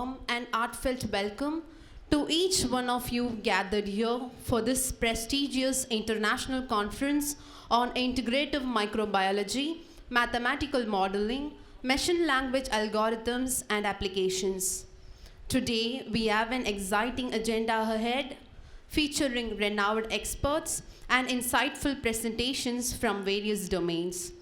warm and heartfelt welcome to each one of you gathered here for this prestigious international conference on integrative microbiology, mathematical modeling, machine language algorithms, and applications. Today, we have an exciting agenda ahead, featuring renowned experts and insightful presentations from various domains.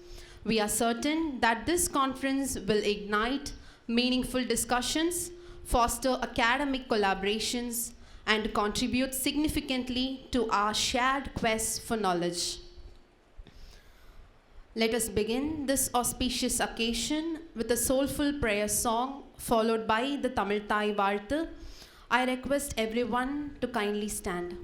We are certain that this conference will ignite meaningful discussions, foster academic collaborations, and contribute significantly to our shared quest for knowledge. Let us begin this auspicious occasion with a soulful prayer song followed by the Tamil Thai Varthu. I request everyone to kindly stand.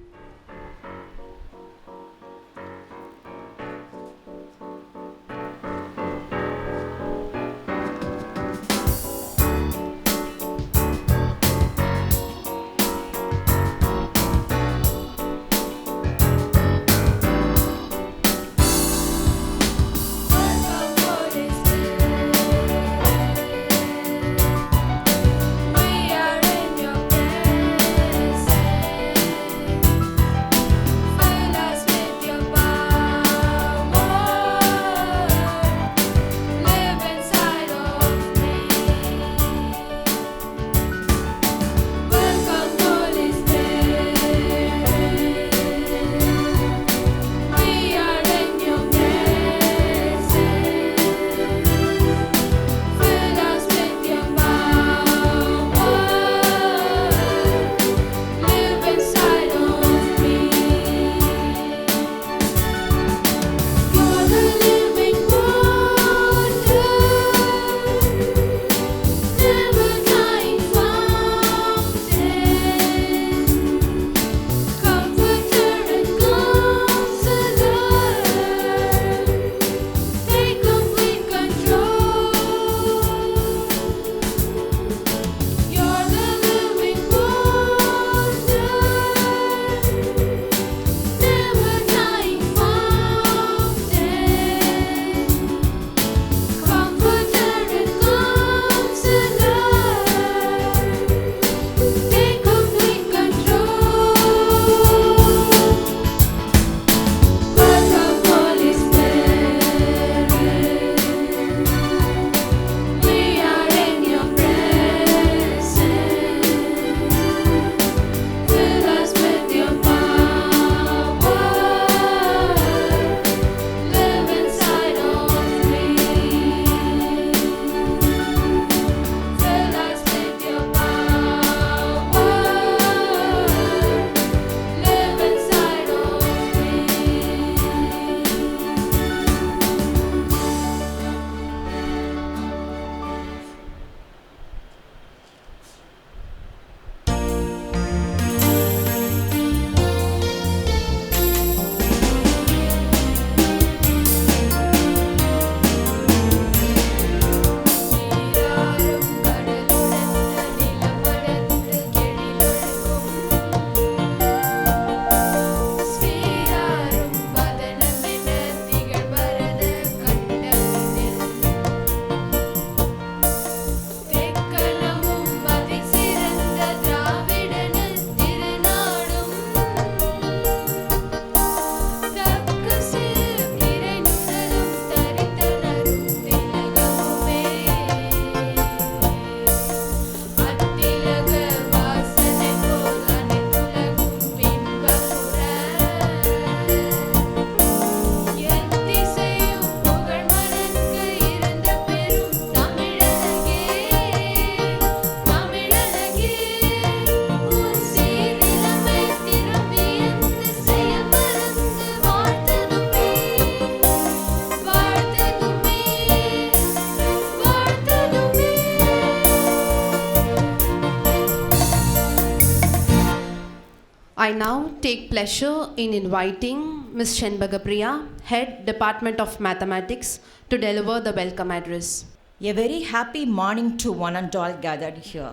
I now take pleasure in inviting Ms. Shenbagapriya, Head Department of Mathematics, to deliver the welcome address. A very happy morning to one and all gathered here.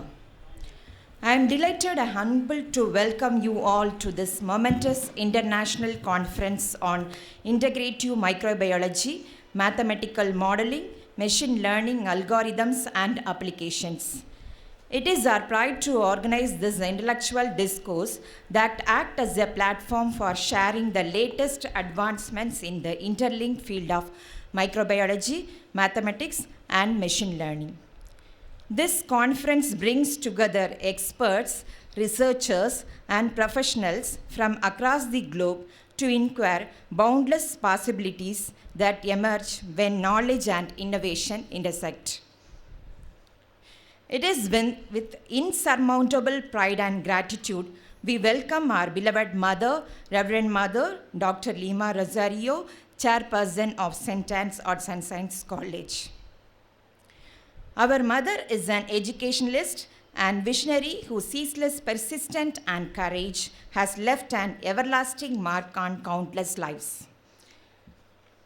I am delighted and humbled to welcome you all to this momentous international conference on integrative microbiology, mathematical modeling, machine learning algorithms and applications. It is our pride to organize this intellectual discourse that act as a platform for sharing the latest advancements in the interlinked field of microbiology, mathematics, and machine learning. This conference brings together experts, researchers, and professionals from across the globe to inquire boundless possibilities that emerge when knowledge and innovation intersect. It is with insurmountable pride and gratitude we welcome our beloved mother, Reverend Mother Dr. Lima Rosario, Chairperson of St.Anne's Arts and Science College. Our mother is an educationalist and visionary whose ceaseless persistence and courage has left an everlasting mark on countless lives.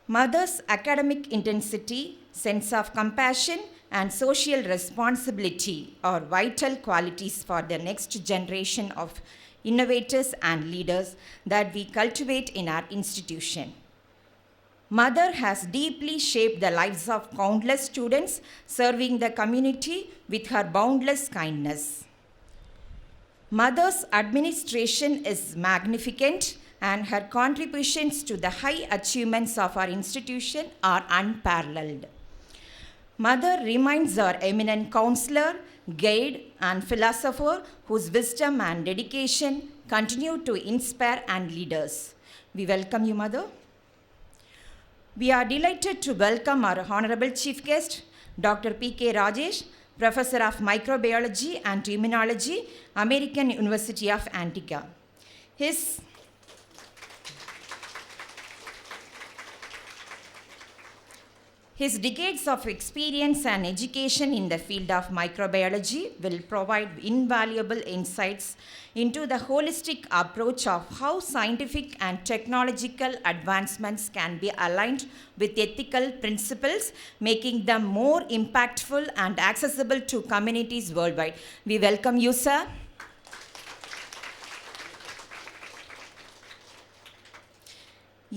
Mother's academic intensity, sense of compassion, and social responsibility are vital qualities for the next generation of innovators and leaders that we cultivate in our institution. Mother has deeply shaped the lives of countless students, serving the community with her boundless kindness. Mother's administration is magnificent, and her contributions to the high achievements of our institution are unparalleled. Mother remains our eminent counselor, guide, and philosopher whose wisdom and dedication continue to inspire and lead us. We welcome you, Mother. We are delighted to welcome our Honorable Chief Guest, Dr. P.K. Rajesh, Professor of Microbiology and Immunology, American University of Antigua. His decades of experience and education in the field of microbiology will provide invaluable insights into the holistic approach of how scientific and technological advancements can be aligned with ethical principles, making them more impactful and accessible to communities worldwide. We welcome you, sir.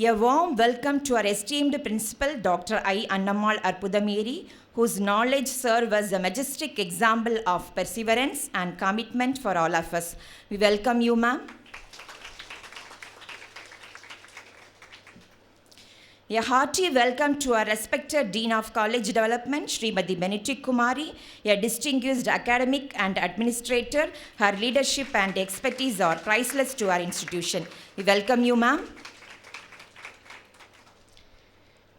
A warm welcome to our esteemed principal, Dr. I. Annamal Arpudameri, whose knowledge serves as a majestic example of perseverance and commitment for all of us. We welcome you, ma'am. A hearty welcome to our respected Dean of College Development, Srimati Benedict Kumari, a distinguished academic and administrator. Her leadership and expertise are priceless to our institution. We welcome you, ma'am.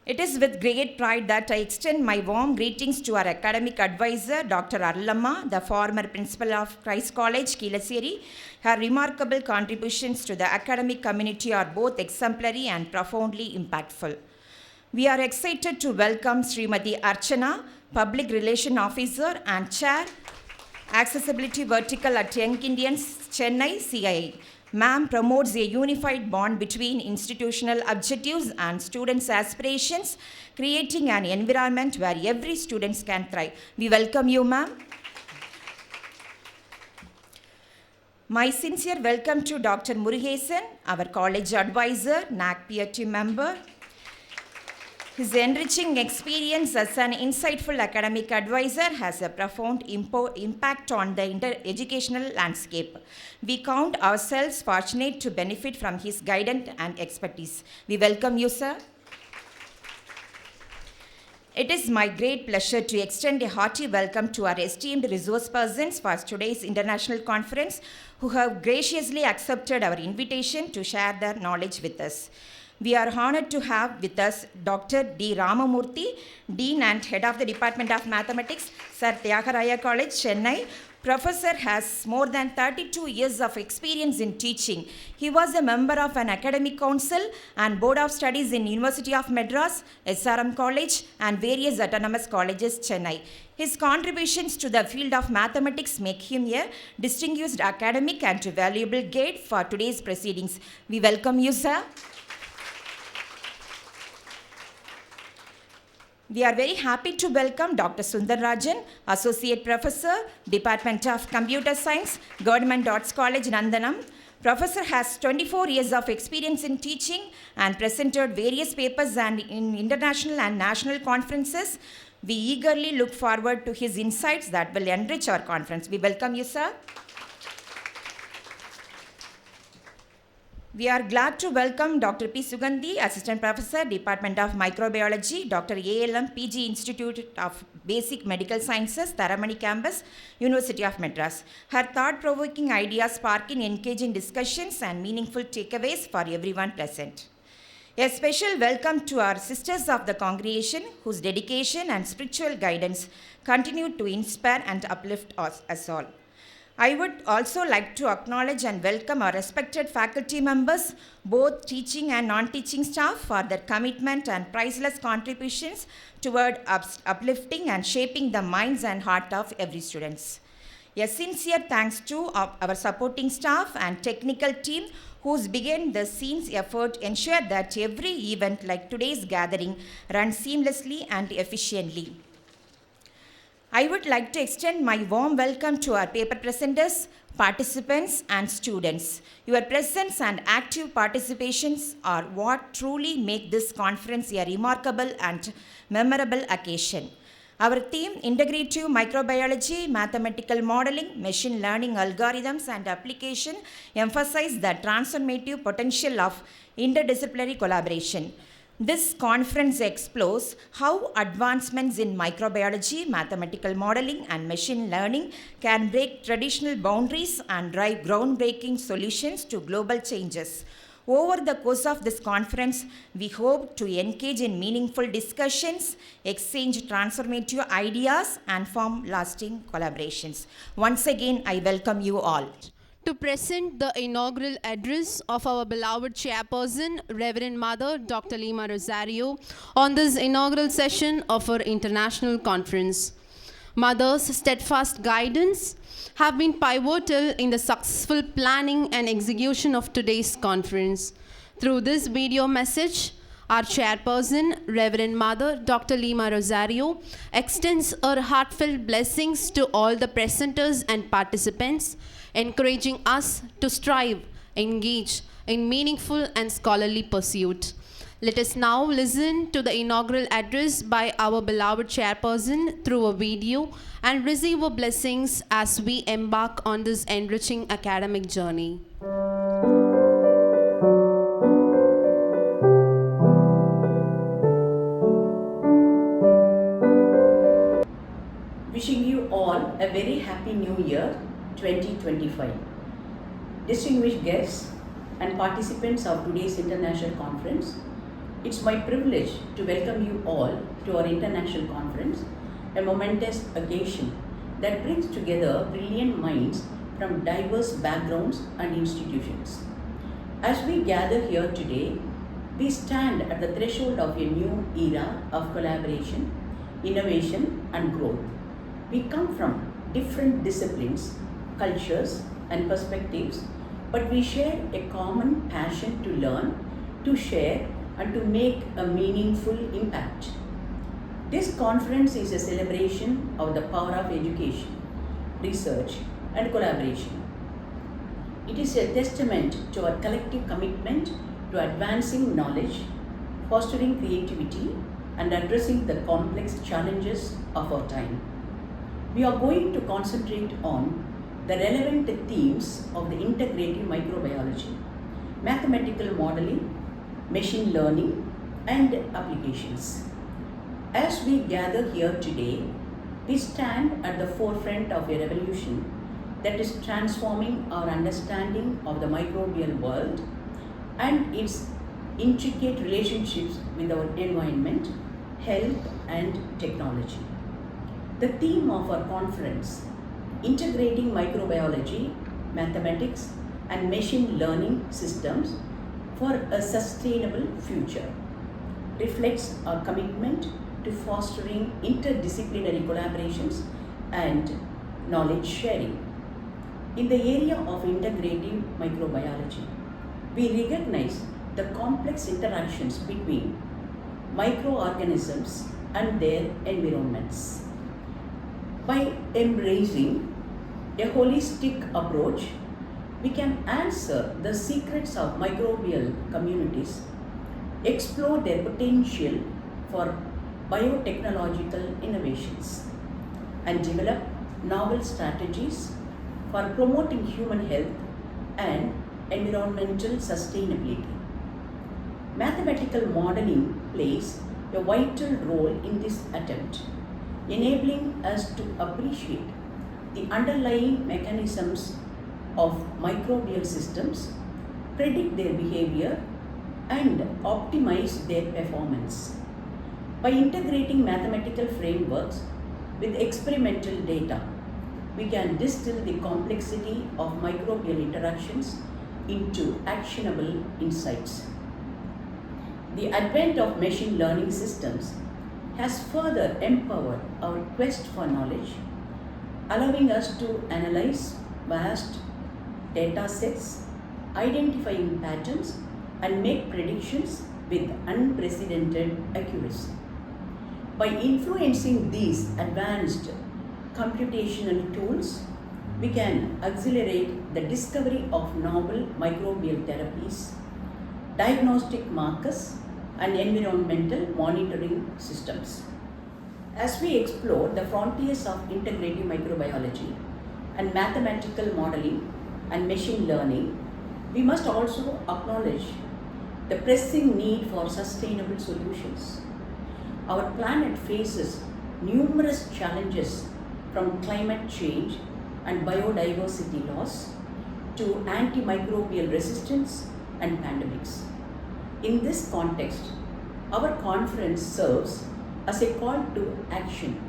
It is with great pride that I extend my warm greetings to our academic advisor, Dr. Arlamma, the former principal of Christ College, Kilaseri. Her remarkable contributions to the academic community are both exemplary and profoundly impactful. We are excited to welcome Srimati Archana, Public Relation Officer and Chair, Accessibility Vertical at Young Indians, Chennai, CIA. Ma'am promotes a unified bond between institutional objectives and students' aspirations, creating an environment where every student can thrive. We welcome you, ma'am. My sincere welcome to Dr. Murugesan, our college advisor, NAC peer team member. His enriching experience as an insightful academic advisor has a profound impact on the educational landscape. We count ourselves fortunate to benefit from his guidance and expertise. We welcome you, sir. It is my great pleasure to extend a hearty welcome to our esteemed resource persons for today's international conference who have graciously accepted our invitation to share their knowledge with us. We are honored to have with us Dr. D. Ramamurthy, Dean and Head of the Department of Mathematics, Sir Tyagaraya College, Chennai. Professor has more than 32 years of experience in teaching. He was a member of an academic council and board of studies in University of Madras, SRM College, and various autonomous colleges, Chennai. His contributions to the field of mathematics make him a distinguished academic and valuable guide for today's proceedings. We welcome you, sir. We are very happy to welcome Dr. Sundararajan, Associate Professor, Department of Computer Science, Government Arts College, Nandanam. Professor has 24 years of experience in teaching and presented various papers and in international and national conferences. We eagerly look forward to his insights that will enrich our conference. We welcome you, sir. We are glad to welcome Dr. P. Sugandhi, Assistant Professor, Department of Microbiology, Dr. ALM, PG Institute of Basic Medical Sciences, Taramani Campus, University of Madras. Her thought-provoking ideas sparking engaging discussions and meaningful takeaways for everyone present. A special welcome to our sisters of the congregation whose dedication and spiritual guidance continue to inspire and uplift us all. I would also like to acknowledge and welcome our respected faculty members, both teaching and non-teaching staff, for their commitment and priceless contributions toward uplifting and shaping the minds and heart of every student. A sincere thanks to our supporting staff and technical team whose behind the scenes effort ensure that every event like today's gathering runs seamlessly and efficiently. I would like to extend my warm welcome to our paper presenters, participants, and students. Your presence and active participations are what truly make this conference a remarkable and memorable occasion. Our theme, Integrative Microbiology, Mathematical Modeling, Machine Learning Algorithms, and Application, emphasize the transformative potential of interdisciplinary collaboration. This conference explores how advancements in microbiology, mathematical modeling, and machine learning can break traditional boundaries and drive groundbreaking solutions to global changes. Over the course of this conference, we hope to engage in meaningful discussions, exchange transformative ideas, and form lasting collaborations. Once again, I welcome you all. To present the inaugural address of our beloved chairperson, Reverend Mother Dr. Lima Rosario, on this inaugural session of our international conference. Mother's steadfast guidance have been pivotal in the successful planning and execution of today's conference. Through this video message, our chairperson, Reverend Mother Dr. Lima Rosario, extends her heartfelt blessings to all the presenters and participants, encouraging us to strive, engage in meaningful and scholarly pursuit. Let us now listen to the inaugural address by our beloved chairperson through a video and receive her blessings as we embark on this enriching academic journey. Wishing you all a very happy new year 2025. Distinguished guests and participants of today's international conference, it's my privilege to welcome you all to our international conference, a momentous occasion that brings together brilliant minds from diverse backgrounds and institutions. As we gather here today, we stand at the threshold of a new era of collaboration, innovation, and growth. We come from different disciplines, cultures, and perspectives, but we share a common passion to learn, to share, and to make a meaningful impact. This conference is a celebration of the power of education, research, and collaboration. It is a testament to our collective commitment to advancing knowledge, fostering creativity, and addressing the complex challenges of our time. We are going to concentrate on the relevant themes of the integrative microbiology, mathematical modeling, machine learning, and applications. As we gather here today, we stand at the forefront of a revolution that is transforming our understanding of the microbial world and its intricate relationships with our environment, health, and technology. The theme of our conference, Integrating Microbiology, Mathematics, and Machine Learning Systems for a Sustainable Future, reflects our commitment to fostering interdisciplinary collaborations and knowledge sharing. In the area of integrative microbiology, we recognize the complex interactions between microorganisms and their environments. By embracing a holistic approach, we can answer the secrets of microbial communities, explore their potential for biotechnological innovations and develop novel strategies for promoting human health and environmental sustainability. Mathematical modeling plays a vital role in this attempt, enabling us to appreciate the underlying mechanisms of microbial systems, predict their behavior, and optimize their performance. By integrating mathematical frameworks with experimental data, we can distill the complexity of microbial interactions into actionable insights. The advent of machine learning systems has further empowered our quest for knowledge, allowing us to analyze vast data sets, identifying patterns, and make predictions with unprecedented accuracy. By influencing these advanced computational tools, we can accelerate the discovery of novel microbial therapies, diagnostic markers, and environmental monitoring systems. As we explore the frontiers of integrative microbiology and mathematical modeling and machine learning, we must also acknowledge the pressing need for sustainable solutions. Our planet faces numerous challenges from climate change and biodiversity loss to antimicrobial resistance and pandemics. In this context, our conference serves as a call to action,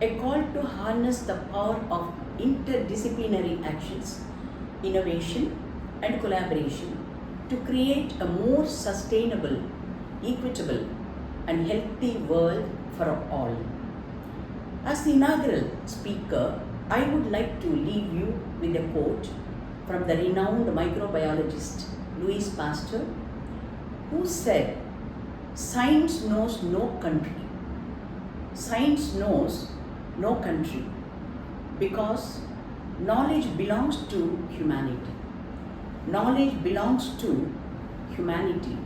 a call to harness the power of interdisciplinary actions, innovation, and collaboration to create a more sustainable, equitable, and healthy world for all. As the inaugural speaker, I would like to leave you with a quote from the renowned microbiologist Louis Pasteur, who said, "Science knows no country. Science knows no country because knowledge belongs to humanity. Knowledge belongs to humanity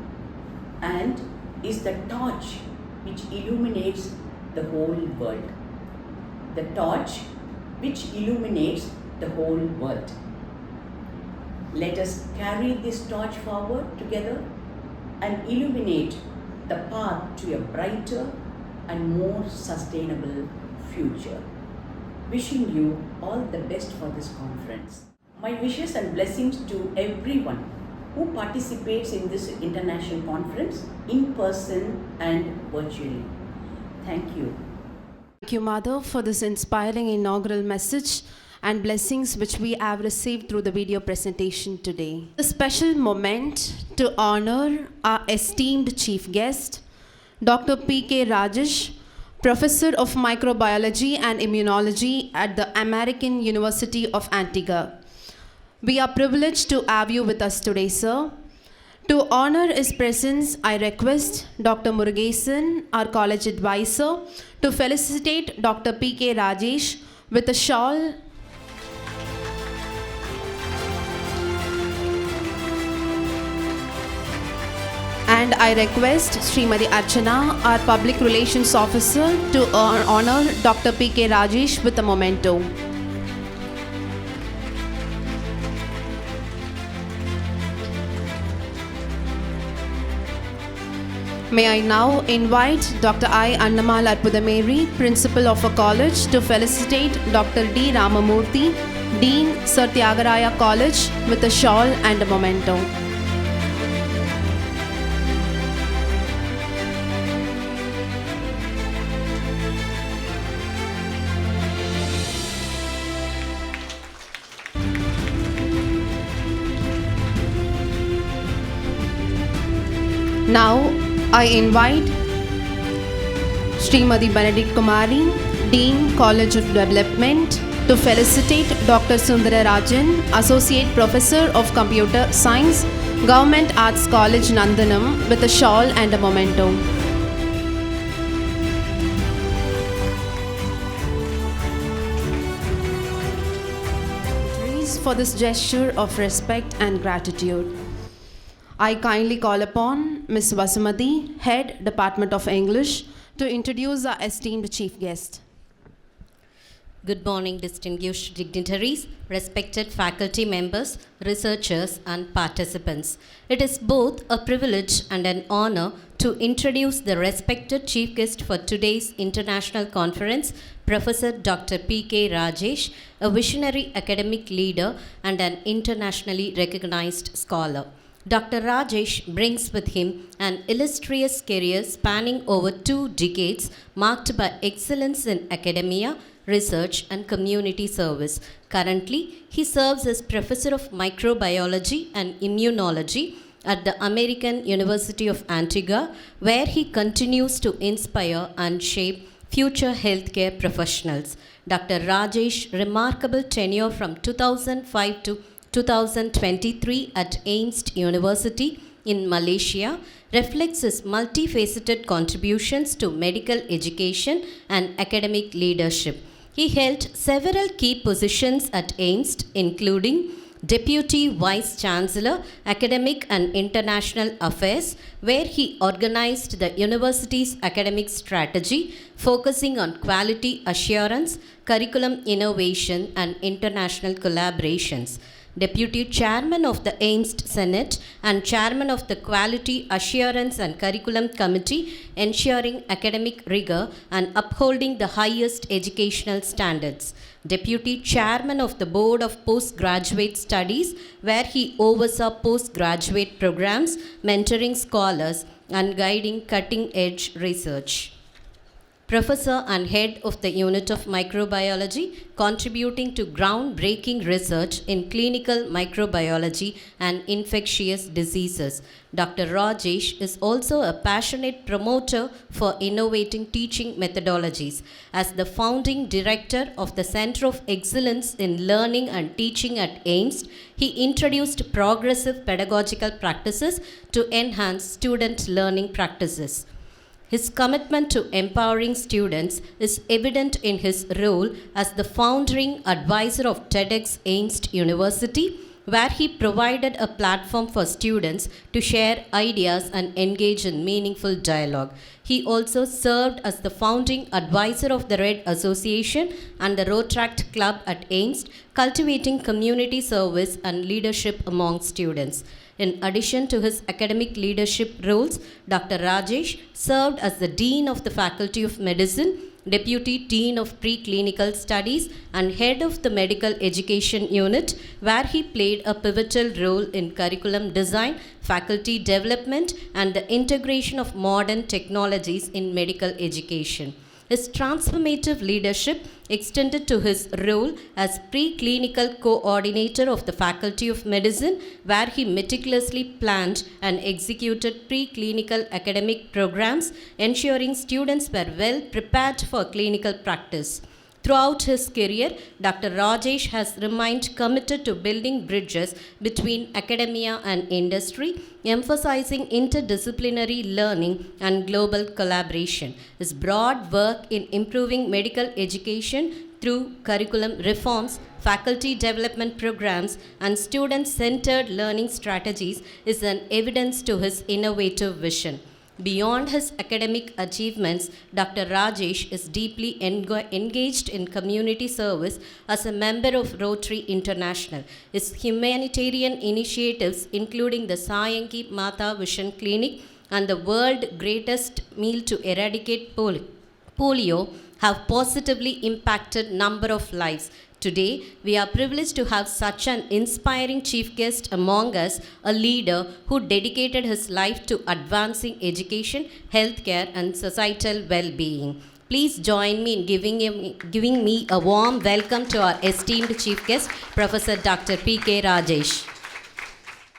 and is the torch which illuminates the whole world." The torch which illuminates the whole world. Let us carry this torch forward together and illuminate the path to a brighter and more sustainable future. Wishing you all the best for this conference. My wishes and blessings to everyone who participates in this international conference in person and virtually. Thank you. Thank you, Mother, for this inspiring inaugural message and blessings which we have received through the video presentation today. A special moment to honor our esteemed chief guest, Dr. P.K. Rajesh, Professor of Microbiology and Immunology at the American University of Antigua. We are privileged to have you with us today, sir. To honor his presence, I request Dr. Murugesan, our college advisor, to felicitate Dr. P.K. Rajesh with a shawl and I request Srimati Archana, our public relations officer, to honor Dr. P.K. Rajesh with a memento. May I now invite Dr. I. Annamal Arpudameri, Principal of a college, to felicitate Dr. D. Ramamurthy, Dean, Sir Tyagaraja College, with a shawl and a memento. Now, I invite Srimati Benedict Kumari, Dean, College of Development, to felicitate Dr. Sundara Rajan, Associate Professor of Computer Science, Government Arts College, Nandanam, with a shawl and a memento. For this gesture of respect and gratitude, I kindly call upon Ms. Vasumati, Head, Department of English, to introduce our esteemed chief guest. Good morning, distinguished dignitaries, respected faculty members, researchers, and participants. It is both a privilege and an honor to introduce the respected chief guest for today's international conference, Professor Dr. P.K. Rajesh, a visionary academic leader and an internationally recognized scholar. Dr. Rajesh brings with him an illustrious career spanning over 2 decades, marked by excellence in academia, research, and community service. Currently, he serves as Professor of Microbiology and Immunology at the American University of Antigua, where he continues to inspire and shape future healthcare professionals. Dr. Rajesh' remarkable tenure from 2005 to 2023 at St.Anne University in Malaysia reflects his multifaceted contributions to medical education and academic leadership. He held several key positions at St. including Deputy Vice Chancellor, Academic and International Affairs, where he organized the university's academic strategy, focusing on quality assurance, curriculum innovation, and international collaborations. Deputy Chairman of the St. Senate and Chairman of the Quality Assurance and Curriculum Committee, ensuring academic rigor and upholding the highest educational standards. Deputy Chairman of the Board of Postgraduate Studies, where he oversaw postgraduate programs, mentoring scholars, and guiding cutting-edge research. Professor and Head of the Unit of Microbiology, contributing to groundbreaking research in clinical microbiology and infectious diseases. Dr. Rajesh is also a passionate promoter for innovating teaching methodologies. As the founding director of the Center of Excellence in Learning and Teaching at St. he introduced progressive pedagogical practices to enhance student learning practices. His commitment to empowering students is evident in his role as the founding advisor of TEDx St. University, where he provided a platform for students to share ideas and engage in meaningful dialogue. He also served as the founding advisor of the Red Association and the Rotaract Club at St., cultivating community service and leadership among students. In addition to his academic leadership roles, Dr. Rajesh served as the Dean of the Faculty of Medicine, Deputy Dean of Preclinical Studies, and Head of the Medical Education Unit, where he played a pivotal role in curriculum design, faculty development, and the integration of modern technologies in medical education. His transformative leadership extended to his role as preclinical coordinator of the Faculty of Medicine, where he meticulously planned and executed preclinical academic programs, ensuring students were well prepared for clinical practice. Throughout his career, Dr. Rajesh has remained committed to building bridges between academia and industry, emphasizing interdisciplinary learning and global collaboration. His broad work in improving medical education through curriculum reforms, faculty development programs, and student-centered learning strategies is an evidence to his innovative vision. Beyond his academic achievements, Dr. Rajesh is deeply engaged in community service as a member of Rotary International. His humanitarian initiatives, including the Sayanki Mata Vision Clinic and the World's Greatest Meal to Eradicate Polio, have positively impacted a number of lives. Today, we are privileged to have such an inspiring chief guest among us, a leader who dedicated his life to advancing education, healthcare, and societal well-being. Please join me in giving me a warm welcome to our esteemed chief guest, Professor Dr. P.K. Rajesh.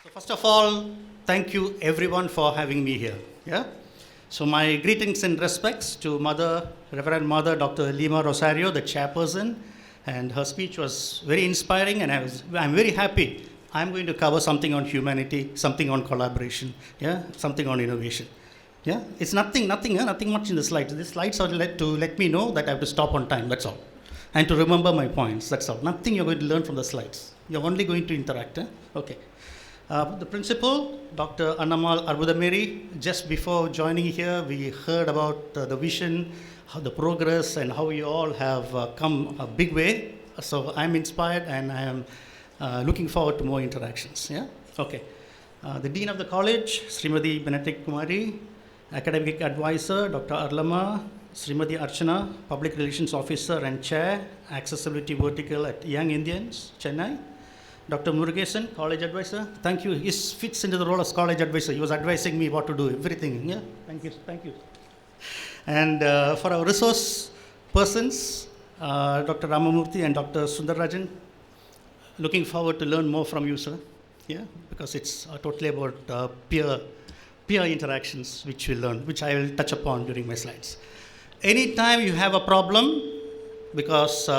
So first of all, thank you everyone for having me here. Yeah? So my greetings and respects to Reverend Mother Dr. Lima Rosario, the chairperson, and her speech was very inspiring, and I'm very happy. I'm going to cover something on humanity, something on collaboration, yeah, something on innovation. Yeah, it's nothing much in the slides. The slides are to let me know that I have to stop on time, that's all. And to remember my points, that's all. Nothing you're going to learn from the slides. You're only going to interact, okay. The principal, Dr. Annamal Arbudameri, just before joining here, we heard about the vision, how the progress, and how you all have come a big way. So I'm inspired, and I am looking forward to more interactions. Yeah? Okay. The Dean of the College, Srimati Benedict Kumari, Academic Advisor, Dr. Arlama, Srimati Archana, Public Relations Officer and Chair, Accessibility Vertical at Young Indians, Chennai. Dr. Murugesan, College Advisor. Thank you. He fits into the role of College Advisor. He was advising me what to do, everything. Yeah, thank you. And for our resource persons, Dr. Ramamurthy and Dr. Sundararajan, looking forward to learn more from you, sir. Yeah, because it's totally about peer interactions, which we learn, which I will touch upon during my slides. Anytime you have a problem, because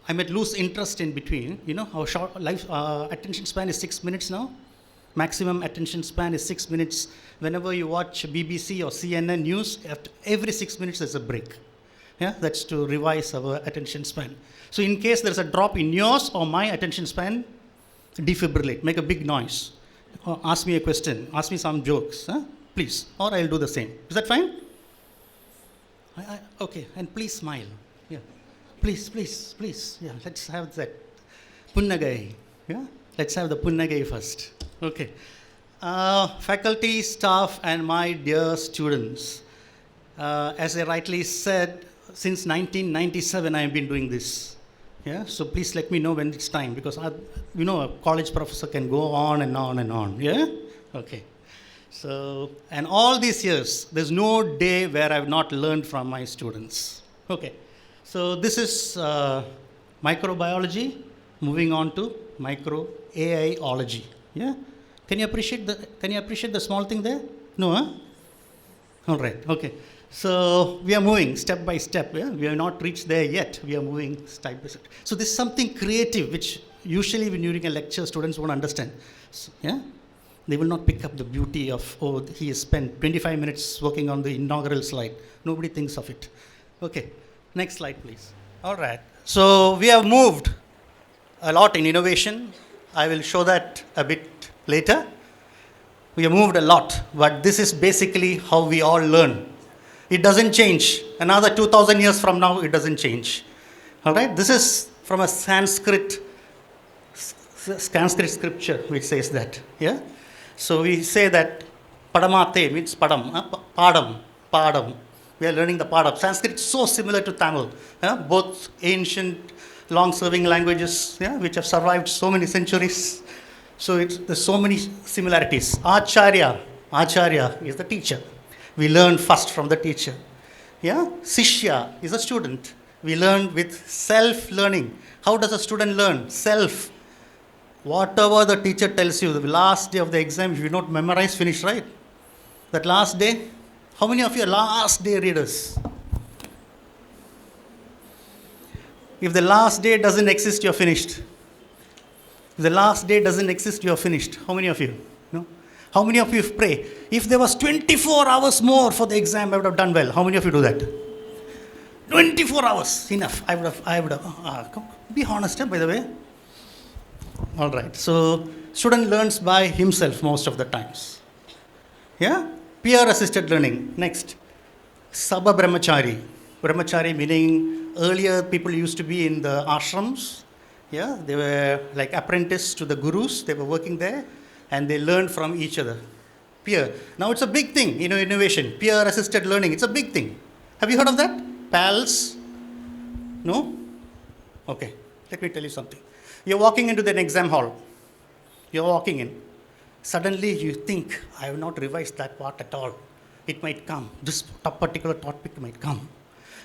I might lose interest in between. You know, our short life attention span is 6 minutes now. Maximum attention span is 6 minutes. Whenever you watch BBC or CNN news, after every 6 minutes there's a break. Yeah, that's to revise our attention span. So in case there's a drop in yours or my attention span, defibrillate, make a big noise. Or ask me a question, ask me some jokes, please, or I'll do the same. Is that fine? Okay, and please smile. Yeah. Please. Yeah, let's have that punnagai. Yeah, let's have the punnagai first. Okay. Faculty, staff, and my dear students. As I rightly said, since 1997 I have been doing this. Yeah, so please let me know when it's time, because a college professor can go on and on and on. Yeah? Okay. So, and all these years, there's no day where I've not learned from my students. Okay. So this is microbiology, moving on to micro AIology. Yeah? Can you appreciate the small thing there? No, huh? All right, okay. So we are moving step by step. Yeah? We have not reached there yet. We are moving step by step. So this is something creative, which usually when during a lecture, students won't understand. So, yeah? They will not pick up the beauty of, oh, he has spent 25 minutes working on the inaugural slide. Nobody thinks of it. Okay, next slide, please. All right. So we have moved a lot in innovation. I will show that a bit later. We have moved a lot, but this is basically how we all learn. It doesn't change. Another 2,000 years from now, it doesn't change. All right? This is from a Sanskrit scripture which says that. Yeah? So we say that padamate means padam, padam. We are learning the padam. Sanskrit is so similar to Tamil. Both ancient, long-serving languages, which have survived so many centuries. So there's so many similarities. Acharya is the teacher. We learn first from the teacher. Yeah? Sishya is a student. We learn with self-learning. How does a student learn? Self. Whatever the teacher tells you, the last day of the exam, if you don't memorize, finish, right? That last day, how many of you are last day readers? If the last day doesn't exist, you're finished. If the last day doesn't exist, you're finished. How many of you? No? How many of you pray? If there was 24 hours more for the exam, I would have done well. How many of you do that? 24 hours, enough. I would have. Be honest, by the way. All right. So, student learns by himself most of the times. Yeah? Peer-assisted learning. Next. Sabha Brahmachari. Brahmachari meaning earlier people used to be in the ashrams. Yeah? They were like apprentice to the gurus. They were working there and they learned from each other. Peer. Now it's a big thing, innovation. Peer-assisted learning. It's a big thing. Have you heard of that? PALS? No? Okay. Let me tell you something. You're walking into an exam hall. You're walking in. Suddenly you think, I have not revised that part at all. It might come. This particular topic might come.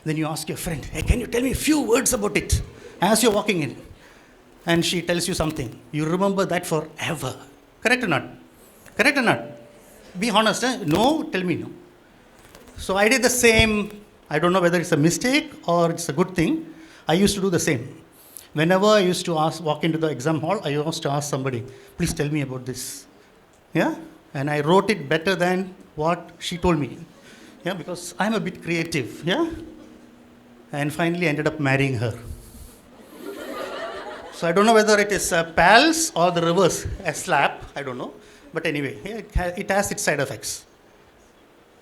Then you ask your friend, hey, can you tell me a few words about it? As you're walking in. And she tells you something. You remember that forever. Correct or not? Correct or not? Be honest. No? Tell me no. So I did the same. I don't know whether it's a mistake or it's a good thing. I used to do the same. Whenever I used to walk into the exam hall, I used to ask somebody, please tell me about this. Yeah? And I wrote it better than what she told me. Yeah, because I'm a bit creative. Yeah? And finally ended up marrying her. So I don't know whether it is pals or the reverse, a slap, I don't know. But anyway, it has its side effects.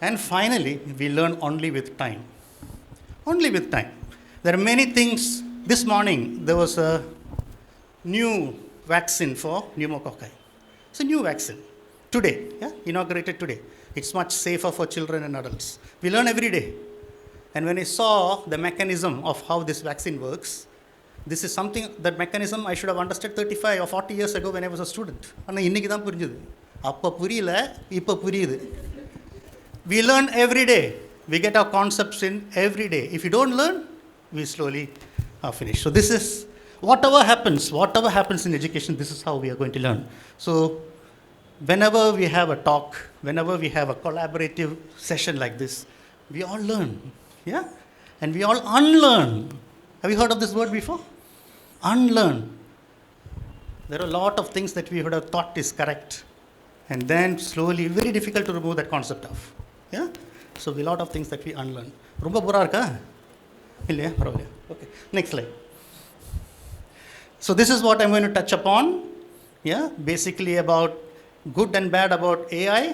And finally, we learn only with time. Only with time. There are many things. This morning, there was a new vaccine for pneumococci. It's a new vaccine. Today, inaugurated today. It's much safer for children and adults. We learn every day. And when I saw the mechanism of how this vaccine works, this is something, that mechanism I should have understood 35 or 40 years ago when I was a student. ஆனால் இன்னைக்கு தான் புரிஞ்சுது. அப்போ புரியல, இப்போ புரியுது. We learn every day. We get our concepts in every day. If you don't learn, we slowly finish. So this is, whatever happens in education, this is how we are going to learn. So whenever we have a talk, whenever we have a collaborative session like this, we all learn. Yeah? And we all unlearn. Have you heard of this word before? Unlearn. There are a lot of things that we would have thought is correct. And then slowly, very difficult to remove that concept of. Yeah? So a lot of things that we unlearn. ரொம்ப புறா இருக்கா இல்லையா பரவாயில்லையா okay next slide. So this is what I'm going to touch upon. Yeah, basically about good and bad about AI.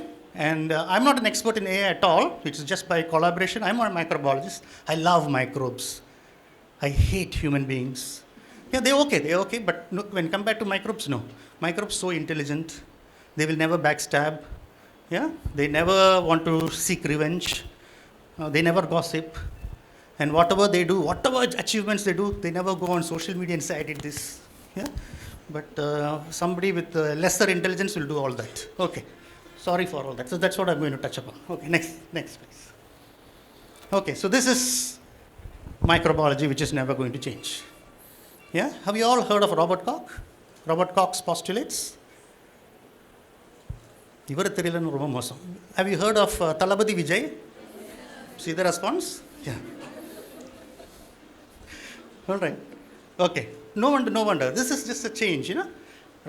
And I'm not an expert in AI at all. It's just by collaboration. I'm a microbiologist. I love microbes. I hate human beings. Yeah, they're okay. But no, when compared to microbes, no. Microbes so intelligent. They will never backstab. Yeah, they never want to seek revenge. They never gossip. And whatever they do, whatever achievements they do, they never go on social media and say, I did this. Yeah? But somebody with lesser intelligence will do all that. Okay. Sorry for all that. So that's what I'm going to touch upon. Okay, next please. Okay, so this is microbiology, which is never going to change. Yeah? Have you all heard of Robert Koch? Robert Koch's postulates? Have you heard of Talabadi Vijay? See the response? Yeah. All right. Okay. No wonder. This is just a change,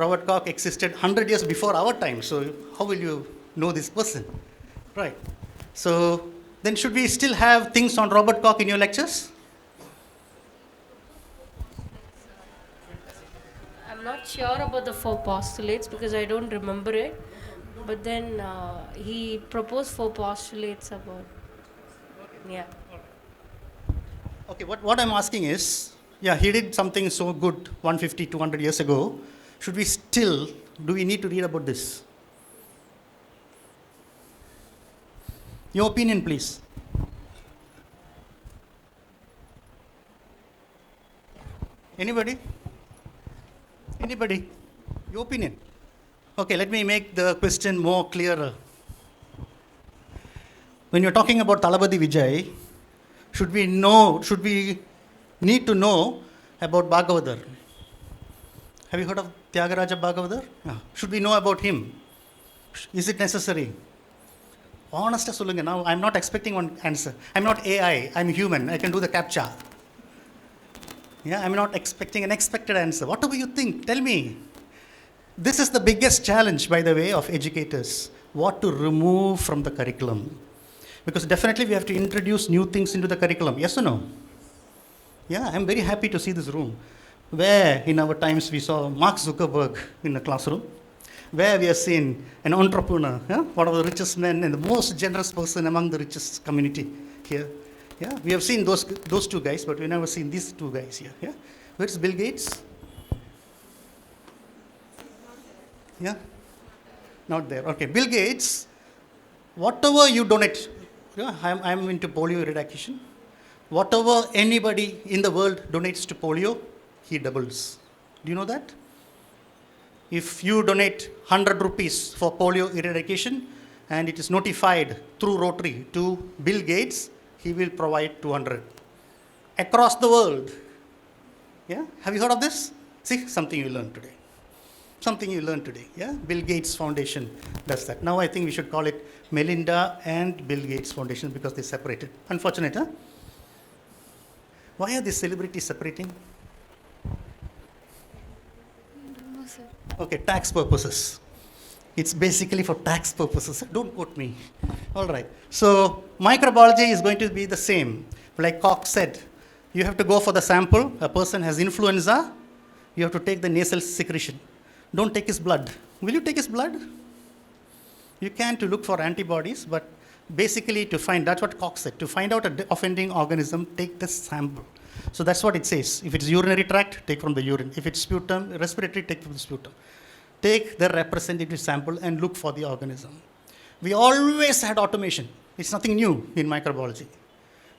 Robert Koch existed 100 years before our time. So how will you know this person? Right. So then should we still have things on Robert Koch in your lectures? I'm not sure about the 4 postulates because I don't remember it. But then he proposed 4 postulates about, yeah. Okay, what I'm asking is, he did something so good 150, 200 years ago. Do we need to read about this? Your opinion, please. Anybody? Your opinion? Okay, let me make the question more clearer. When you're talking about Talabadi Vijay, should we need to know about Bhagavatar? Have you heard of Tyagaraja Bhagavatar? Yeah. Should we know about him? Is it necessary? Honestly, solunga. Now, I'm not expecting one answer. I'm not AI. I'm human. I can do the CAPTCHA. Yeah, I'm not expecting an expected answer. Whatever you think, tell me. This is the biggest challenge, by the way, of educators. What to remove from the curriculum. Because definitely we have to introduce new things into the curriculum. Yes or no? Yeah, I'm very happy to see this room. Where in our times we saw Mark Zuckerberg in the classroom. Where we have seen an entrepreneur, one of the richest men and the most generous person among the richest community here. Yeah, we have seen those 2 guys, but we've never seen these 2 guys here. Yeah, where's Bill Gates? Yeah, not there. Okay, Bill Gates, whatever you donate, I'm into polio eradication. Whatever anybody in the world donates to polio, he doubles. Do you know that? If you donate 100 rupees for polio eradication and it is notified through Rotary to Bill Gates, he will provide 200 across the world. Yeah, have you heard of this? See, something you learned today. Yeah, Bill Gates Foundation does that. Now I think we should call it Melinda and Bill Gates Foundation because they separated. Unfortunate, huh? Why are these celebrities separating? No, sir. Okay, tax purposes. It's basically for tax purposes. Don't quote me. All right. So microbiology is going to be the same. Like Koch said, you have to go for the sample. A person has influenza. You have to take the nasal secretion. Don't take his blood. Will you take his blood? You can to look for antibodies, but basically to find, that's what Cox said, to find out an offending organism, take the sample. So that's what it says. If it's urinary tract, take from the urine. If it's sputum, respiratory, take from the sputum. Take the representative sample and look for the organism. We always had automation. It's nothing new in microbiology.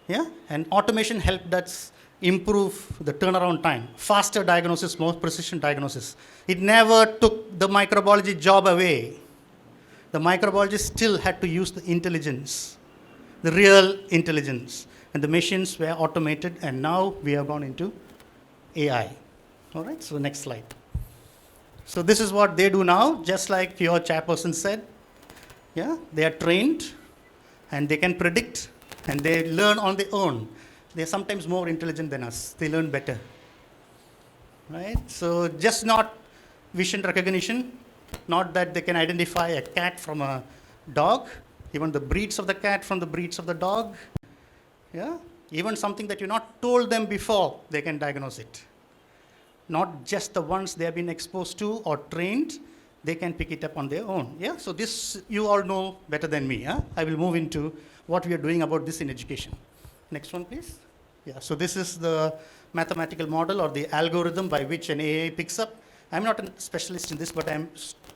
Yeah? And automation helped us improve the turnaround time, faster diagnosis, more precision diagnosis. It never took the microbiology job away. The microbiologist still had to use the intelligence, the real intelligence. And the machines were automated, and now we have gone into AI. All right, so next slide. So this is what they do now, just like your chairperson said. Yeah, they are trained, and they can predict, and they learn on their own. They're sometimes more intelligent than us. They learn better. Right? So just not vision recognition, not that they can identify a cat from a dog, even the breeds of the cat from the breeds of the dog. Yeah? Even something that you've not told them before, they can diagnose it. Not just the ones they have been exposed to or trained, they can pick it up on their own. Yeah? So this you all know better than me. Huh? I will move into what we are doing about this in education. Next one, please. Yeah, so this is the mathematical model or the algorithm by which an AI picks up. I'm not a specialist in this, but I'm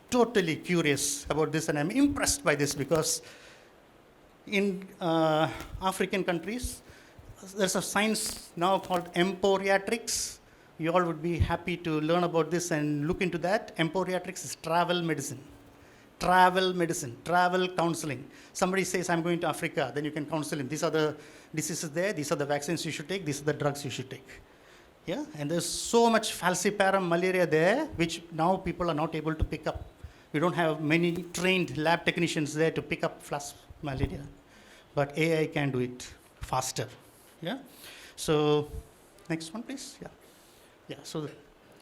totally curious about this, and I'm impressed by this because in African countries, there's a science now called emporiatrics. You all would be happy to learn about this and look into that. Emporiatrics is travel medicine, travel counseling. Somebody says, I'm going to Africa, then you can counsel him. These are the diseases there, these are the vaccines you should take, these are the drugs you should take. Yeah, and there's so much falciparum malaria there, which now people are not able to pick up. We don't have many trained lab technicians there to pick up malaria, but AI can do it faster. Yeah, so next one, please. Yeah, yeah. So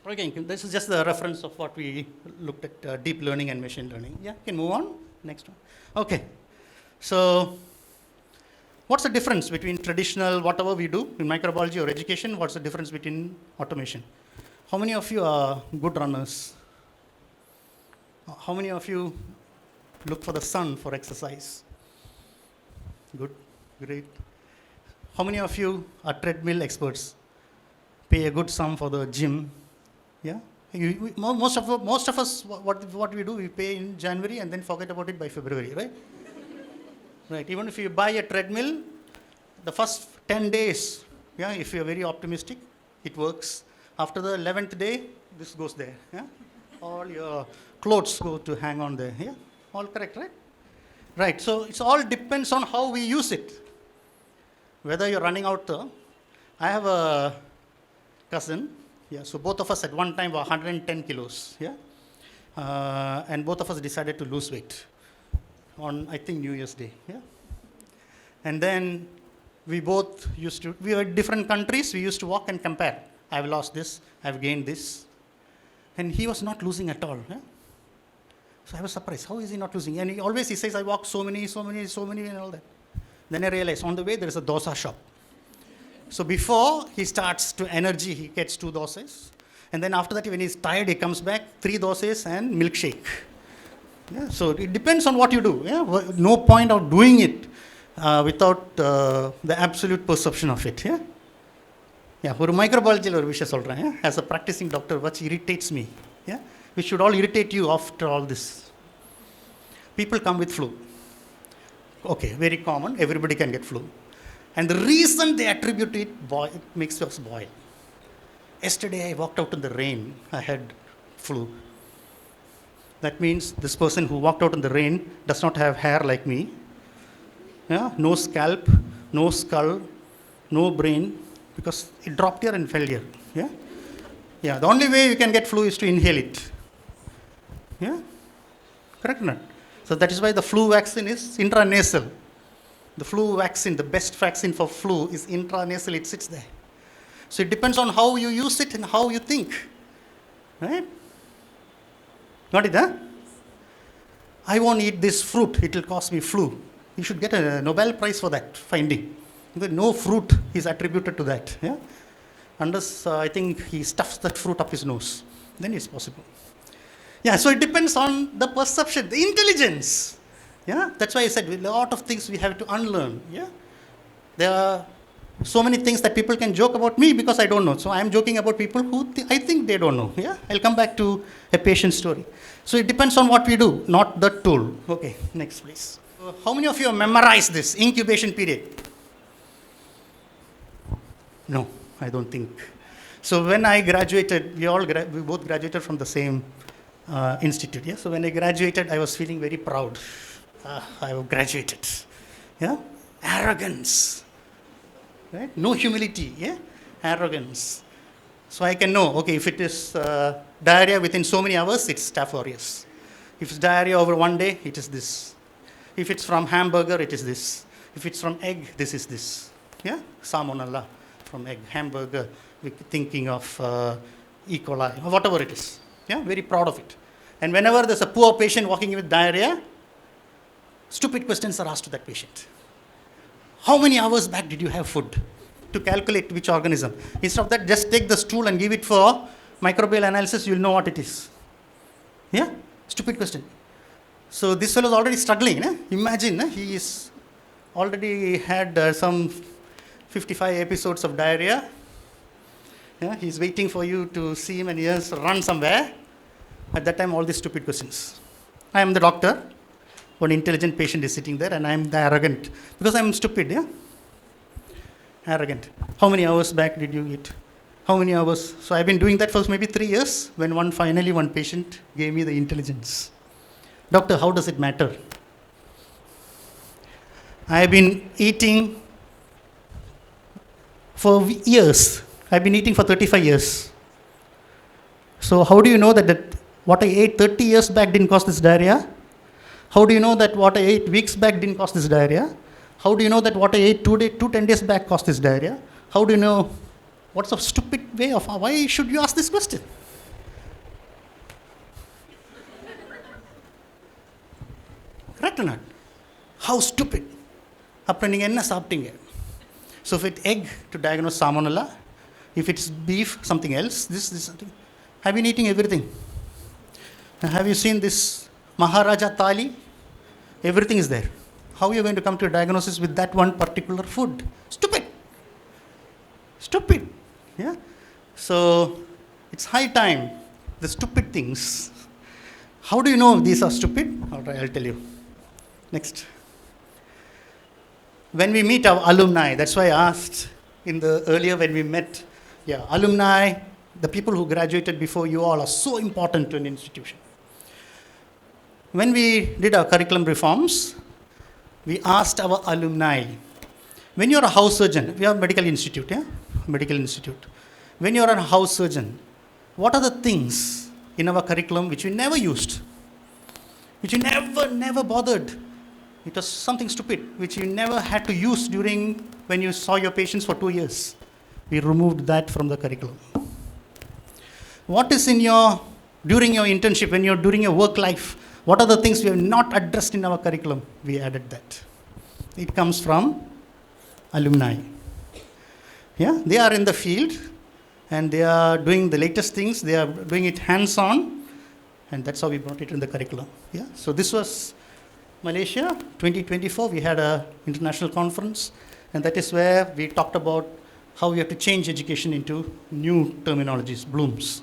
again, this is just the reference of what we looked at: deep learning and machine learning. Yeah, can move on. Next one. Okay, so what's the difference between traditional, whatever we do in microbiology or education? What's the difference between automation? How many of you are good runners? How many of you look for the sun for exercise? Good, great. How many of you are treadmill experts? Pay a good sum for the gym. Yeah? Most of us, what we do, we pay in January and then forget about it by February, right? Right. Even if you buy a treadmill, the first 10 days, yeah, if you're very optimistic, it works. After the 11th day, this goes there. Yeah? All your clothes go to hang on there. Yeah? All correct, right? Right. So it all depends on how we use it. Whether you're running out there. I have a cousin. Yeah. So both of us at one time were 110 kilos. Yeah. And both of us decided to lose weight on, I think, New Year's Day. Yeah. And then we both we were in different countries. We used to walk and compare. I've lost this. I've gained this. And he was not losing at all. Yeah? So I was surprised. How is he not losing? And he says, I walked so many, and all that. Then I realized on the way there is a dosa shop. So before he starts to energy, he gets 2 dosas. And then after that, when he's tired, he comes back, 3 dosas and milkshake. Yeah, so it depends on what you do. Yeah? No point of doing it without the absolute perception of it. Yeah? Yeah, for microbiology or விஷயம் சொல்றேன். As a practicing doctor, what irritates me, yeah, which should all irritate you after all this. People come with flu. Okay, very common. Everybody can get flu. And the reason they attribute it, it makes us boil. Yesterday I walked out in the rain. I had flu. That means this person who walked out in the rain does not have hair like me. Yeah? No scalp, no skull, no brain. Because it dropped here and fell here. Yeah? Yeah, the only way you can get flu is to inhale it. Yeah? Correct or not? So that is why the flu vaccine is intranasal. The flu vaccine, the best vaccine for flu is intranasal, it sits there. So it depends on how you use it and how you think. Right? Got it, huh? I won't eat this fruit, it will cause me flu. You should get a Nobel Prize for that finding. No fruit is attributed to that. Yeah? unless I think he stuffs that fruit up his nose. Then it's possible. Yeah, so it depends on the perception, the intelligence. Yeah, that's why I said a lot of things we have to unlearn. Yeah, there are so many things that people can joke about me because I don't know. So I'm joking about people who I think they don't know. Yeah, I'll come back to a patient story. So it depends on what we do, not the tool. Okay, next please. How many of you have memorized this incubation period? No, I don't think. So when I graduated, we both graduated from the same institute. Yeah. So when I graduated, I was feeling very proud. I have graduated. Yeah. Arrogance. Right? No humility. Yeah. Arrogance. So I can know. Okay, if it is diarrhea within so many hours, it's Staph aureus. If it's diarrhea over one day, it is this. If it's from hamburger, it is this. If it's from egg, this is this. Yeah. Salmonella from egg, hamburger. We're thinking of E. coli or whatever it is. Yeah, very proud of it. And whenever there's a poor patient walking with diarrhea, stupid questions are asked to that patient. How many hours back did you have food? To calculate which organism. Instead of that, just take the stool and give it for microbial analysis, you'll know what it is. Yeah? Stupid question. So this fellow is already struggling. Imagine, he is already had some 55 episodes of diarrhea. Yeah, he's waiting for you to see him and he has run somewhere. At that time, all these stupid questions. I am the doctor. One intelligent patient is sitting there and I am the arrogant. Because I am stupid, yeah? Arrogant. How many hours back did you eat? How many hours? So I've been doing that for maybe 3 years when finally one patient gave me the intelligence. Doctor, how does it matter? I have been eating for years. I've been eating for 35 years. So how do you know that what I ate 30 years back didn't cause this diarrhea? How do you know that what I ate weeks back didn't cause this diarrhea? How do you know that what I ate 10 days back caused this diarrhea? How do you know? What's a stupid way of, why should you ask this question? Correct or not? How stupid? அப்புறம் நீங்கள் என்ன சாப்பிட்டீங்க? So if it's egg to diagnose salmonella, if it's beef, something else, this something. I've been eating everything. Now, have you seen this Maharaja Thali? Everything is there. How are you going to come to a diagnosis with that one particular food? Stupid. Stupid. Yeah. So it's high time. The stupid things. How do you know these are stupid? All right, I'll tell you. Next. When we meet our alumni, that's why I asked in the earlier when we met, yeah, alumni, the people who graduated before you all are so important to an institution. When we did our curriculum reforms, we asked our alumni, when you're a house surgeon, we have a medical institute, yeah? Medical institute. When you're a house surgeon, what are the things in our curriculum which we never used? Which you never bothered? It was something stupid, which you never had to use when you saw your patients for 2 years. We removed that from the curriculum. What is during your internship, when you're during your work life, what are the things we have not addressed in our curriculum? We added that. It comes from alumni. Yeah, they are in the field and they are doing the latest things. They are doing it hands-on, and that's how we brought it in the curriculum. Yeah. So this was Malaysia, 2024. We had an international conference, and that is where we talked about how we have to change education into new terminologies, blooms.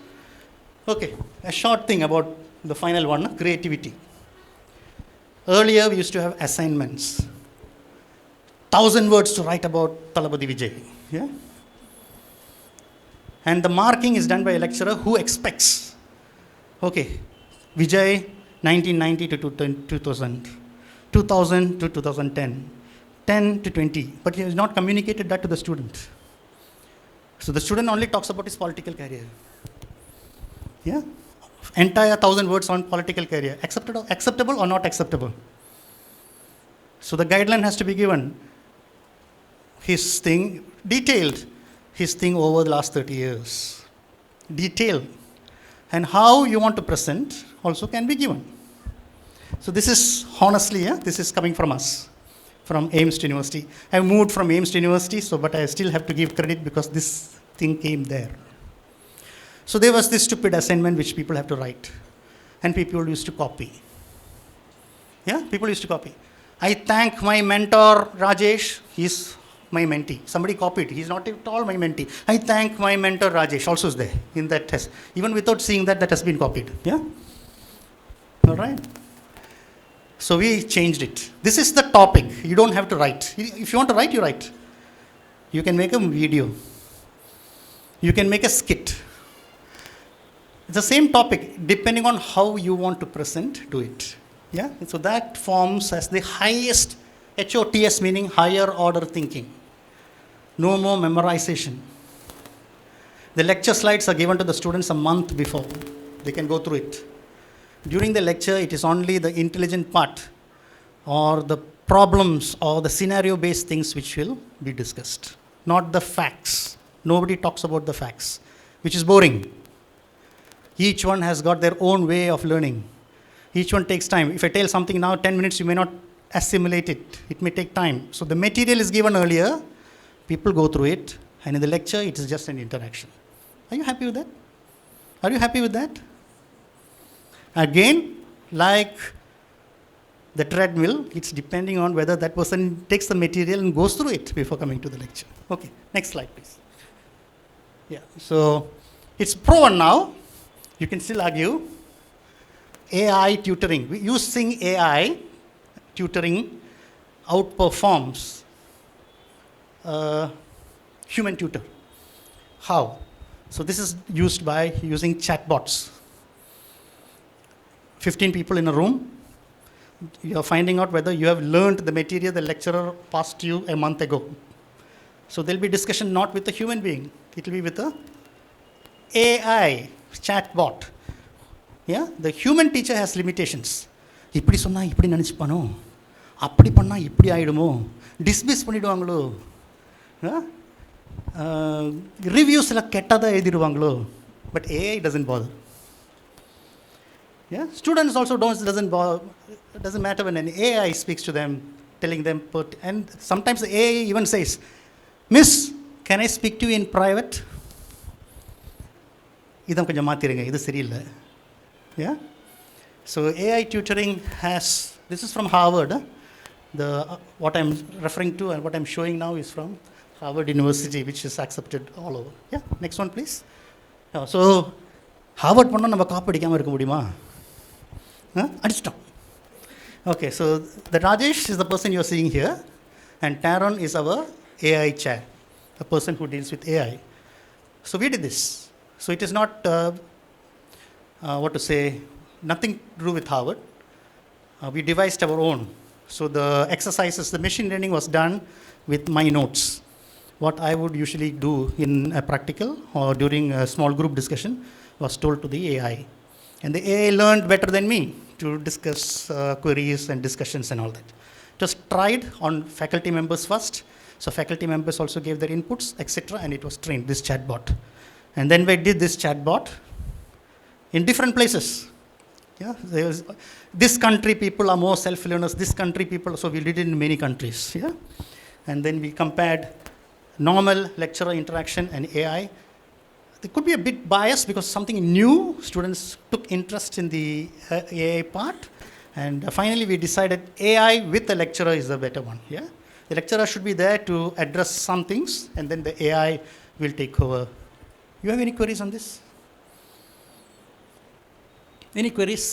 Okay, a short thing about the final one, creativity. Earlier, we used to have assignments. 1,000 words to write about Talabadi Vijay. Yeah? And the marking is done by a lecturer who expects, okay, Vijay, 1990 to 2000, 2000 to 2010, 10 to 20. But he has not communicated that to the student. So the student only talks about his political career. Yeah? Entire 1,000 words on political career. Acceptable or not acceptable? So the guideline has to be given. His thing, detailed, his thing over the last 30 years. Detail. And how you want to present also can be given. So this is honestly, this is coming from us, from AIMS University. I moved from AIMS University, but I still have to give credit because this thing came there. So there was this stupid assignment which people have to write. And people used to copy. Yeah, people used to copy. I thank my mentor, Rajesh. He's my mentee. Somebody copied. He's not at all my mentee. I thank my mentor, Rajesh. Also is there in that test. Even without seeing that, that has been copied. Yeah? All right? So we changed it. This is the topic. You don't have to write. If you want to write, you write. You can make a video. You can make a skit. It's the same topic, depending on how you want to present, do it. Yeah? So that forms as the highest HOTS, meaning higher order thinking. No more memorization. The lecture slides are given to the students a month before. They can go through it. During the lecture, it is only the intelligent part or the problems or the scenario-based things which will be discussed, not the facts. Nobody talks about the facts, which is boring. Each one has got their own way of learning. Each one takes time. If I tell something now, 10 minutes, you may not assimilate it. It may take time. So the material is given earlier. People go through it. And in the lecture, it is just an interaction. Are you happy with that? Are you happy with that? Again, like the treadmill, it's depending on whether that person takes the material and goes through it before coming to the lecture. Okay, next slide, please. Yeah, so it's proven now. You can still argue. AI tutoring. Using AI tutoring outperforms human tutor. How? So this is used by using chatbots. 15 people in a room. You are finding out whether you have learned the material the lecturer passed you a month ago. So there will be discussion not with a human being. It will be with a AI chatbot. Yeah? The human teacher has limitations. இப்படி சொன்னா இப்படி நினச்சிப்பானோ அப்படி பண்ணால் இப்படி ஆகிடுமோ dismiss பண்ணிவிடுவாங்களோ ரிவ்யூஸில் கெட்டதாக எழுதிடுவாங்களோ but AI doesn't bother. Yeah? Students also doesn't matter when an AI speaks to them, telling them, and sometimes the AI even says, Miss, can I speak to you in private? இதான் கொஞ்சம் மாற்றிடுங்க, இது சரியில்லை. Yeah? So AI tutoring has, this is from Harvard. What I'm referring to and what I'm showing now is from Harvard University, which is accepted all over. Yeah, next one please. So Harvard பண்ணால் நம்ம காப்பு அடிக்காமல் இருக்க முடியுமா? அடிச்சிட்டோம். Okay, so the Rajesh is the person you're seeing here, and Taron is our AI chair, a person who deals with AI. So we did this. So it is not, nothing to do with Harvard. We devised our own. So the exercises, the machine learning was done with my notes. What I would usually do in a practical or during a small group discussion was told to the AI. And the AI learned better than me to discuss queries and discussions and all that. It was tried on faculty members first. So faculty members also gave their inputs, etc. And it was trained, this chatbot. And then we did this chatbot in different places. Yeah, this country people are more self-learners. This country people, so we did it in many countries. Yeah, and then we compared normal lecturer interaction and AI. There could be a bit biased because something new. Students took interest in the AI part, and finally we decided AI with the lecturer is the better one. Yeah, the lecturer should be there to address some things, and then the AI will take over. You have any queries on this? Any queries?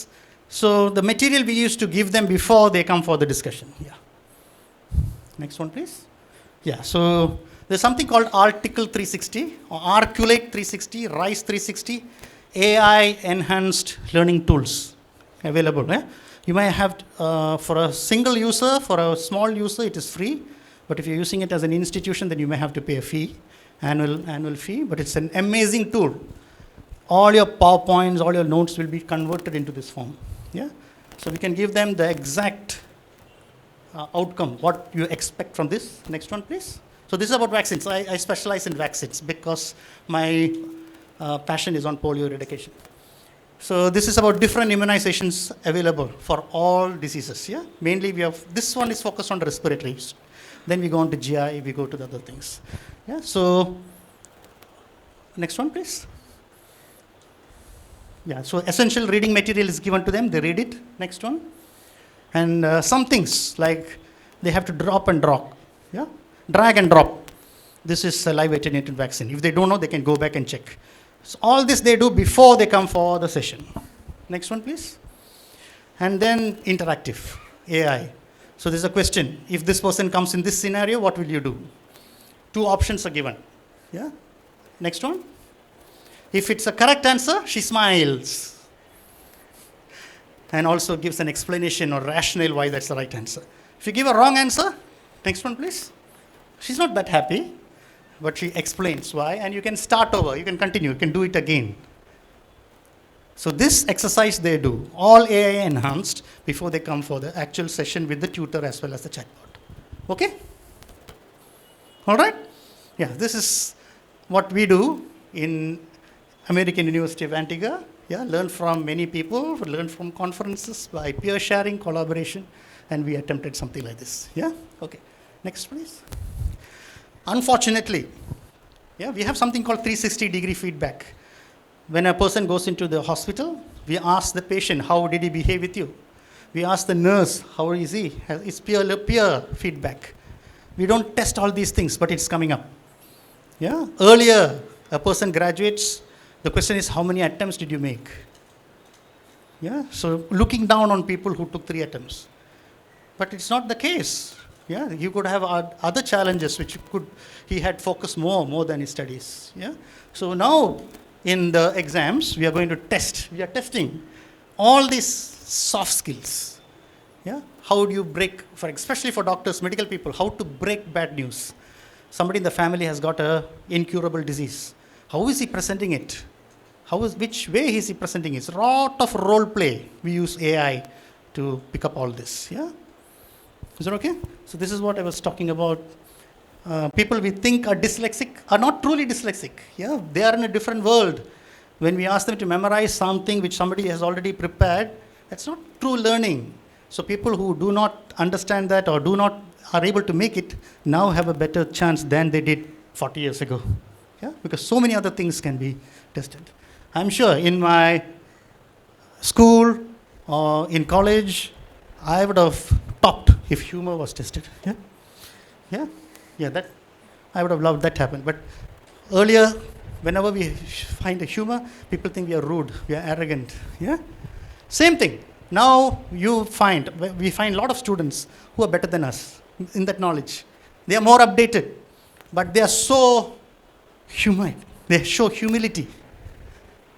So the material we used to give them before they come for the discussion. Yeah. Next one, please. Yeah. So there's something called Article 360 or Arculate 360, RISE 360, AI enhanced learning tools available. You may have for a single user, for a small user, it is free. But if you're using it as an institution, then you may have to pay a fee, annual fee. But it's an amazing tool. All your PowerPoints, all your notes will be converted into this form. Yeah? So we can give them the exact outcome, what you expect from this. Next one, please. So this is about vaccines. I specialize in vaccines because my passion is on polio eradication. So this is about different immunizations available for all diseases. Yeah? Mainly we have, this one is focused on the respiratory. Then we go on to GI, we go to the other things. Yeah? So Next one, please. Yeah, so essential reading material is given to them. They read it. Next one. And some things like they have to drop and drop. Yeah, drag and drop. This is a live attenuated vaccine. If they don't know, they can go back and check. So all this they do before they come for the session. Next one, please. And then interactive AI. So there's a question. If this person comes in this scenario, what will you do? 2 options are given. Yeah. Next one. If it's a correct answer, she smiles and also gives an explanation or rationale why that's the right answer. If you give a wrong answer, next one, please. She's not that happy, but she explains why, and you can start over. You can continue. You can do it again. So this exercise they do, all AI enhanced, before they come for the actual session with the tutor as well as the chatbot. Okay? All right? Yeah, this is what we do in American University of Antigua. Yeah, learn from many people, learn from conferences by peer sharing, collaboration, and we attempted something like this. Yeah? Okay. Next, please. Unfortunately, yeah, we have something called 360-degree feedback. When a person goes into the hospital, we ask the patient, how did he behave with you? We ask the nurse, how is he? It's peer feedback. We don't test all these things, but it's coming up. Yeah? Earlier, a person graduates, the question is, how many attempts did you make? Yeah? So looking down on people who took 3 attempts. But it's not the case. Yeah? You could have other challenges which he had focused more than his studies. Yeah? So now, in the exams, we are going to test. We are testing all these soft skills. Yeah? How do you break, especially for doctors, medical people, how to break bad news? Somebody in the family has got an incurable disease. How is he presenting it? Which way is he presenting it? It's a lot of role play. We use AI to pick up all this. Yeah? Is that okay? So this is what I was talking about. People we think are dyslexic are not truly dyslexic. Yeah, they are in a different world. When we ask them to memorize something which somebody has already prepared, that's not true learning. So people who do not understand that or are able to make it now have a better chance than they did 40 years ago. Yeah, because so many other things can be tested. I'm sure in my school or in college, I would have topped if humor was tested. Yeah, yeah. Yeah, that I would have loved that to happen. But earlier, whenever we find a humor, people think we are rude, we are arrogant. Yeah? Same thing. Now we find a lot of students who are better than us in that knowledge. They are more updated, but they are so humid. They show humility.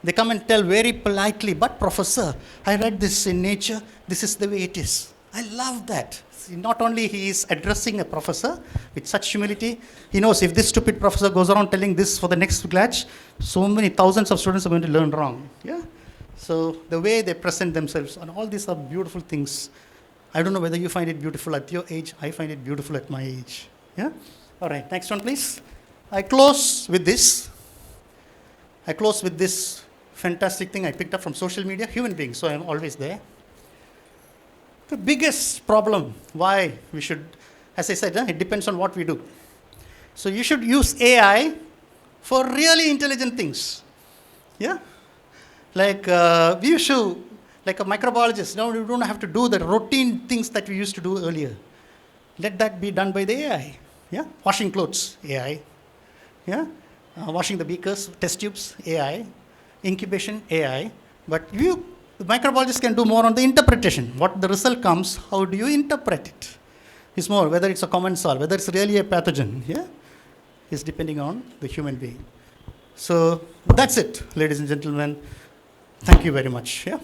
They come and tell very politely, but professor, I read this in Nature, this is the way it is. I love that. Not only he is addressing a professor with such humility, he knows if this stupid professor goes around telling this for the next batch, so many thousands of students are going to learn wrong. Yeah. So the way they present themselves, and all these are beautiful things. I don't know whether you find it beautiful at your age. I find it beautiful at my age. Yeah. All right. Next one, please. I close with this. Fantastic thing I picked up from social media. Human beings. So I'm always there. The biggest problem why we should, as I said, it depends on what we do. So you should use AI for really intelligent things. Yeah? Like we used to, like a microbiologist, now you don't have to do the routine things that we used to do earlier. Let that be done by the AI. Yeah? Washing clothes, AI. Yeah? Washing the beakers, test tubes, AI. Incubation, AI. But the microbiologist can do more on the interpretation. What the result comes, how do you interpret it? It's more whether it's a commensal, whether it's really a pathogen. Yeah, is depending on the human being. So that's it, ladies and gentlemen. Thank you very much. Yeah.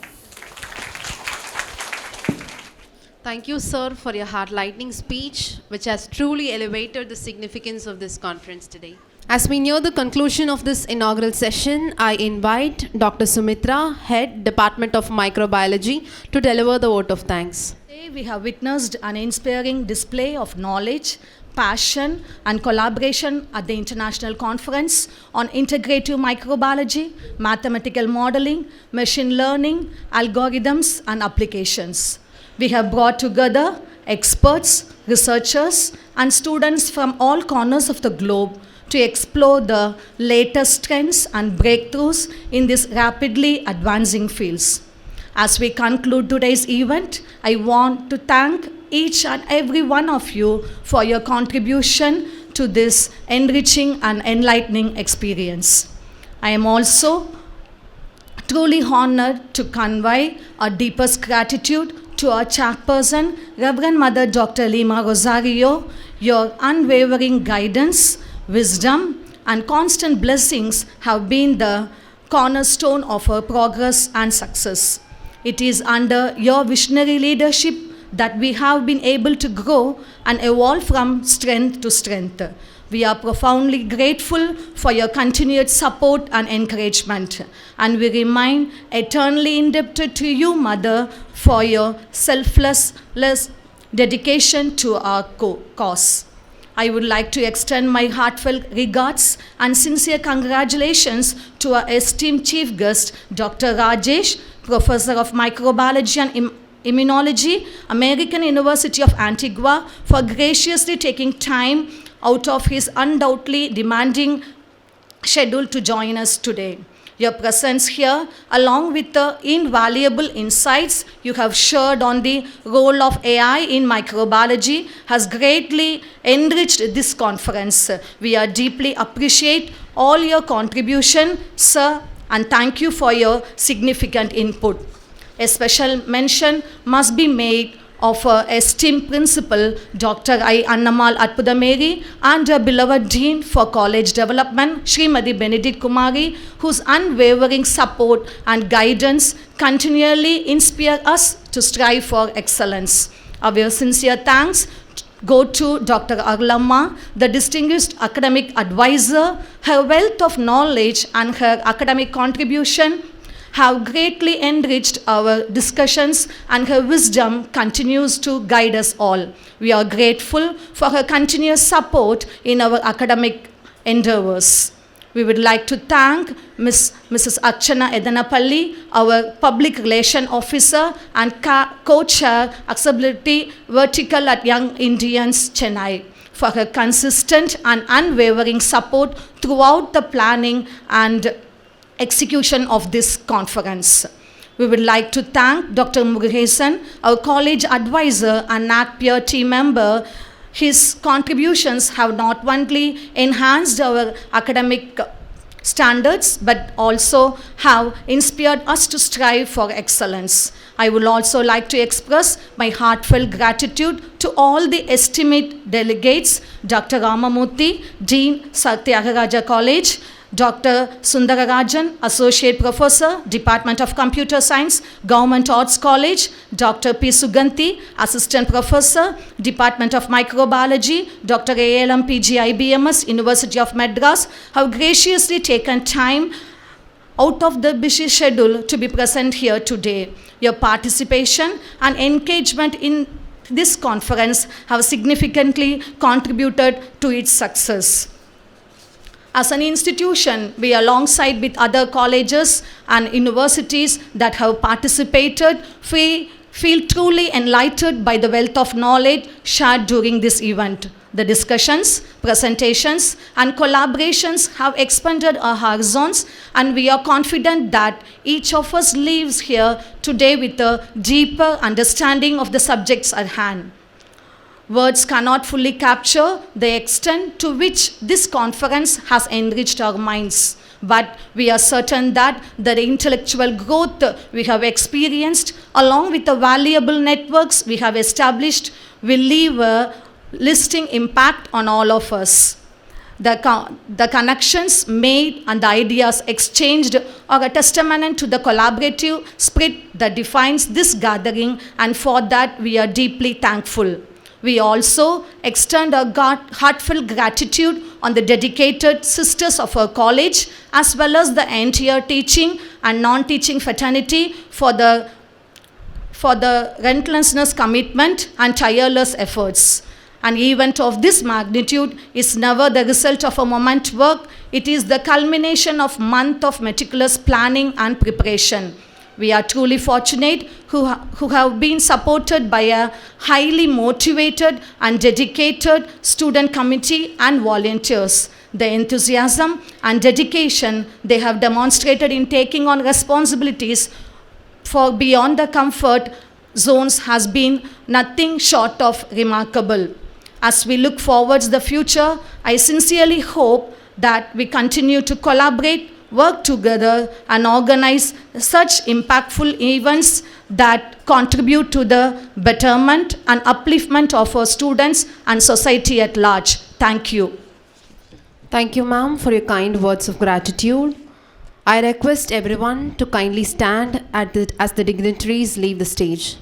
Thank you, sir, for your heart-lightning speech, which has truly elevated the significance of this conference today. As we near the conclusion of this inaugural session, I invite Dr. Sumitra, Head, Department of Microbiology, to deliver the vote of thanks. Today we have witnessed an inspiring display of knowledge, passion and collaboration at the International Conference on Integrative Microbiology, Mathematical Modeling, Machine Learning, Algorithms and Applications. We have brought together experts, researchers and students from all corners of the globe to explore the latest trends and breakthroughs in these rapidly advancing fields. As we conclude today's event, I want to thank each and every one of you for your contribution to this enriching and enlightening experience. I am also truly honored to convey our deepest gratitude to our chairperson, Reverend Mother Dr. Lima Rosario. Your unwavering guidance, wisdom, and constant blessings have been the cornerstone of our progress and success. It is under your visionary leadership that we have been able to grow and evolve from strength to strength. We are profoundly grateful for your continued support and encouragement, and we remain eternally indebted to you, Mother, for your selfless dedication to our cause. I would like to extend my heartfelt regards and sincere congratulations to our esteemed chief guest, Dr. Rajesh, Professor of Microbiology and Immunology, American University of Antigua, for graciously taking time out of his undoubtedly demanding schedule to join us today. Your presence here, along with the invaluable insights you have shared on the role of AI in microbiology, has greatly enriched this conference. We are deeply appreciate all your contribution, sir, and thank you for your significant input. A special mention must be made of our esteemed principal, Dr. I. Annamal Atpudameri, and our beloved Dean for College Development, Srimati Benedict Kumari, whose unwavering support and guidance continually inspire us to strive for excellence. Our sincere thanks go to Dr. Arlamma, the distinguished academic advisor. Her wealth of knowledge and her academic contribution have greatly enriched our discussions, and her wisdom continues to guide us all. We are grateful for her continuous support in our academic endeavors. We would like to thank Mrs. Archana Edanapalli, our Public Relation Officer and Co-Chair Accessibility Vertical at Young Indians, Chennai, for her consistent and unwavering support throughout the planning and execution of this conference. We would like to thank Dr. Murugesan, our college advisor and NAC peer team member. His contributions have not only enhanced our academic standards, but also have inspired us to strive for excellence. I would also like to express my heartfelt gratitude to all the esteemed delegates, Dr. Ramamurthy, Dean, Satyagaraja College, Dr. Sundararajan, Associate Professor, Department of Computer Science, Government Arts College, Dr. P. Suganti, Assistant Professor, Department of Microbiology, Dr. A.L.M. PGIBMS, University of Madras, have graciously taken time out of the busy schedule to be present here today. Your participation and engagement in this conference have significantly contributed to its success. As an institution, we alongside with other colleges and universities that have participated, feel truly enlightened by the wealth of knowledge shared during this event. The discussions, presentations, and collaborations have expanded our horizons, and we are confident that each of us leaves here today with a deeper understanding of the subjects at hand. Words cannot fully capture the extent to which this conference has enriched our minds, but we are certain that the intellectual growth we have experienced, along with the valuable networks we have established, will leave a lasting impact on all of us. The connections made and the ideas exchanged are a testament to the collaborative spirit that defines this gathering, and for that we are deeply thankful. We also extend our heartfelt gratitude on the dedicated sisters of our college, as well as the entire teaching and non-teaching fraternity for the relentless commitment and tireless efforts. An event of this magnitude is never the result of a moment work. It is the culmination of months of meticulous planning and preparation. We are truly fortunate who have been supported by a highly motivated and dedicated student committee and volunteers. the enthusiasm and dedication they have demonstrated in taking on responsibilities for beyond the comfort zones has been nothing short of remarkable. As we look forward to the future, I sincerely hope that we continue to collaborate, work together, and organize such impactful events that contribute to the betterment and upliftment of our students and society at large. Thank you. Thank you, ma'am, for your kind words of gratitude. I request everyone to kindly stand as the dignitaries leave the stage.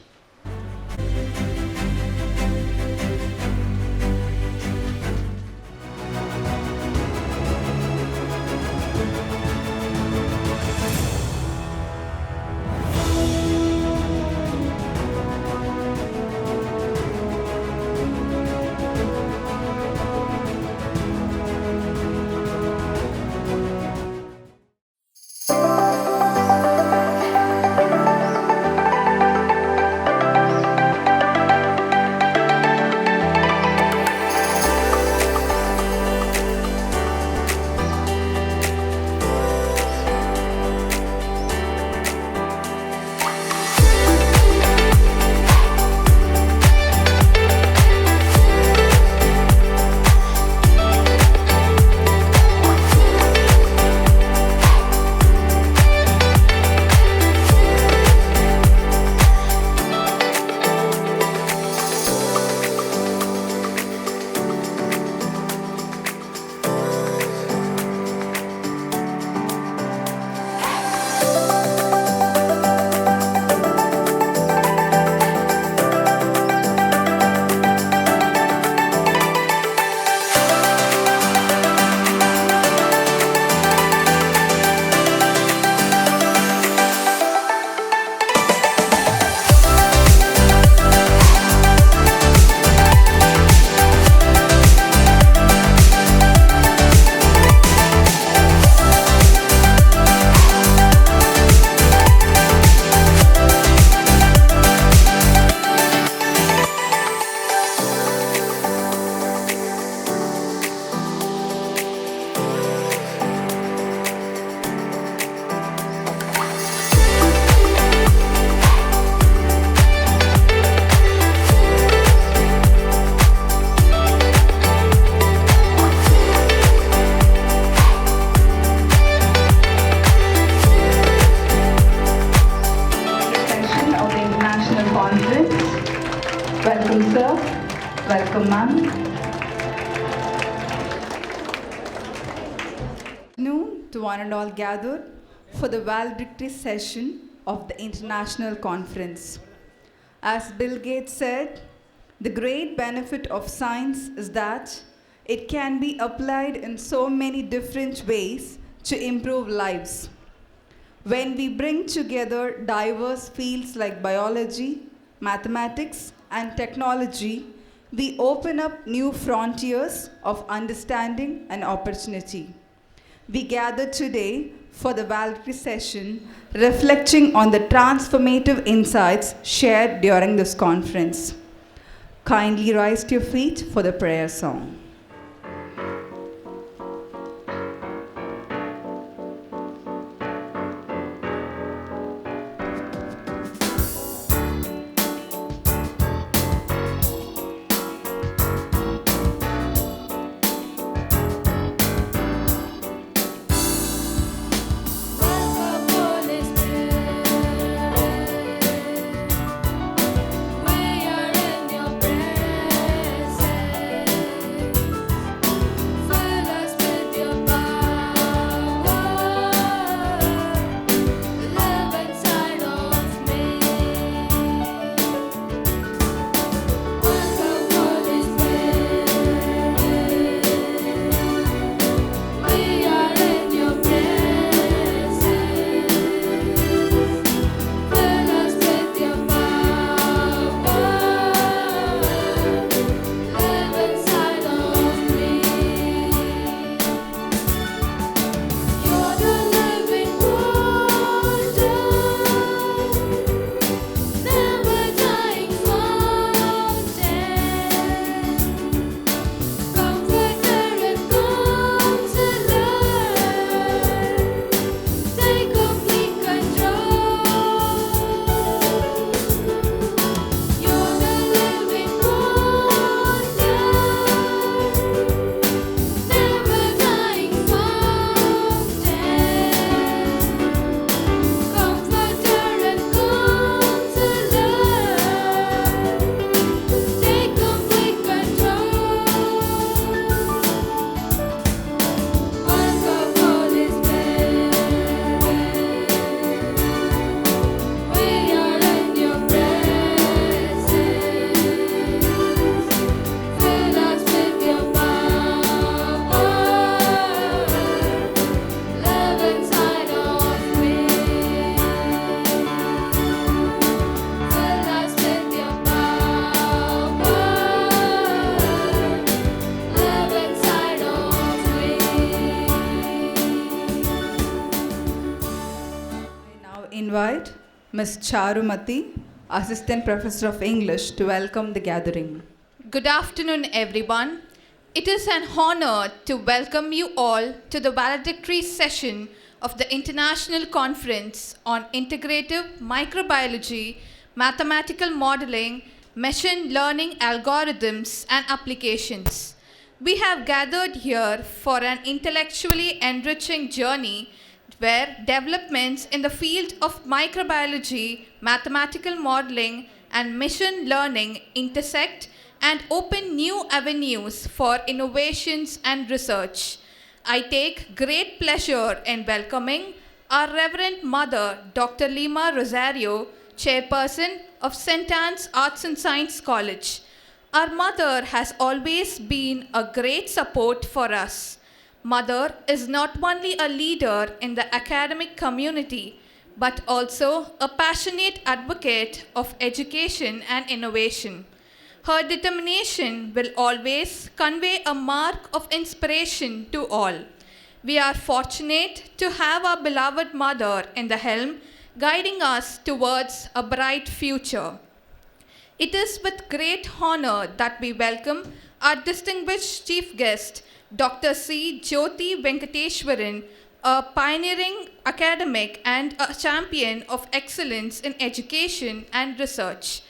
Welcome, sir. Welcome, ma'am. Noon to one and all gathered for the valedictory session of the International Conference. As Bill Gates said, the great benefit of science is that it can be applied in so many different ways to improve lives. When we bring together diverse fields like biology, mathematics, and technology, we open up new frontiers of understanding and opportunity. We gather today for the valedictory session, reflecting on the transformative insights shared during this conference. Kindly rise to your feet for the prayer song. We are in your presence. invite Ms. Charumati, Assistant Professor of English, to welcome the gathering. Good afternoon, everyone. It is an honor to welcome you all to the valedictory session of the International Conference on Integrative Microbiology, Mathematical Modeling, Machine Learning Algorithms and Applications. We have gathered here for an intellectually enriching journey where developments in the field of microbiology, mathematical modeling, and machine learning intersect and open new avenues for innovations and research. I take great pleasure in welcoming our Reverend Mother, Dr. Lima Rosario, Chairperson of St.Anne's Arts and Science College. Our mother has always been a great support for us. Mother is not only a leader in the academic community, but also a passionate advocate of education and innovation. Her determination will always convey a mark of inspiration to all. We are fortunate to have our beloved mother in the helm, guiding us towards a bright future. It is with great honor that we welcome our distinguished chief guest, Dr. C. Jyoti Venkateshwaran, a pioneering academic and a champion of excellence in education and research.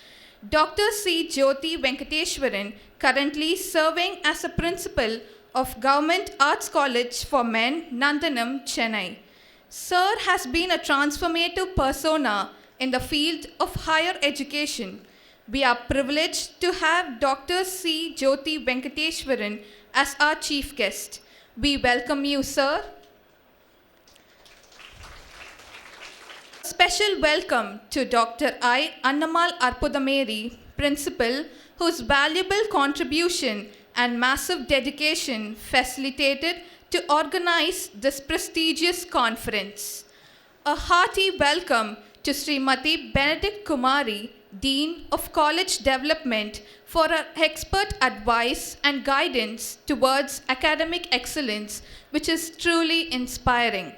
Dr. C. Jyoti Venkateshwaran, currently serving as a principal of Government Arts College for Men, Nandanam, Chennai. Sir has been a transformative persona in the field of higher education. We are privileged to have Dr. C. Jyoti Venkateshwaran as our chief guest. We welcome you, sir. Special welcome to Dr. I. Annamal Arpudameri, Principal, whose valuable contribution and massive dedication facilitated to organize this prestigious conference. A hearty welcome to Srimati Benedict Kumari, Dean of College Development, for her expert advice and guidance towards academic excellence, which is truly inspiring.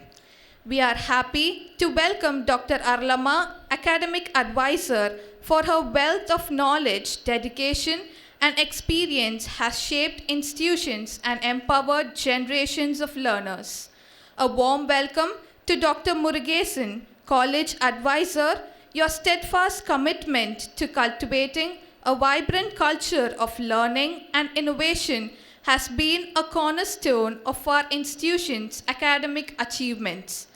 We are happy to welcome Dr. Arlama, Academic Advisor, for her wealth of knowledge, dedication, and experience has shaped institutions and empowered generations of learners. A warm welcome to Dr. Murugesan, College Advisor. Your steadfast commitment to cultivating a vibrant culture of learning and innovation has been a cornerstone of our institution's academic achievements.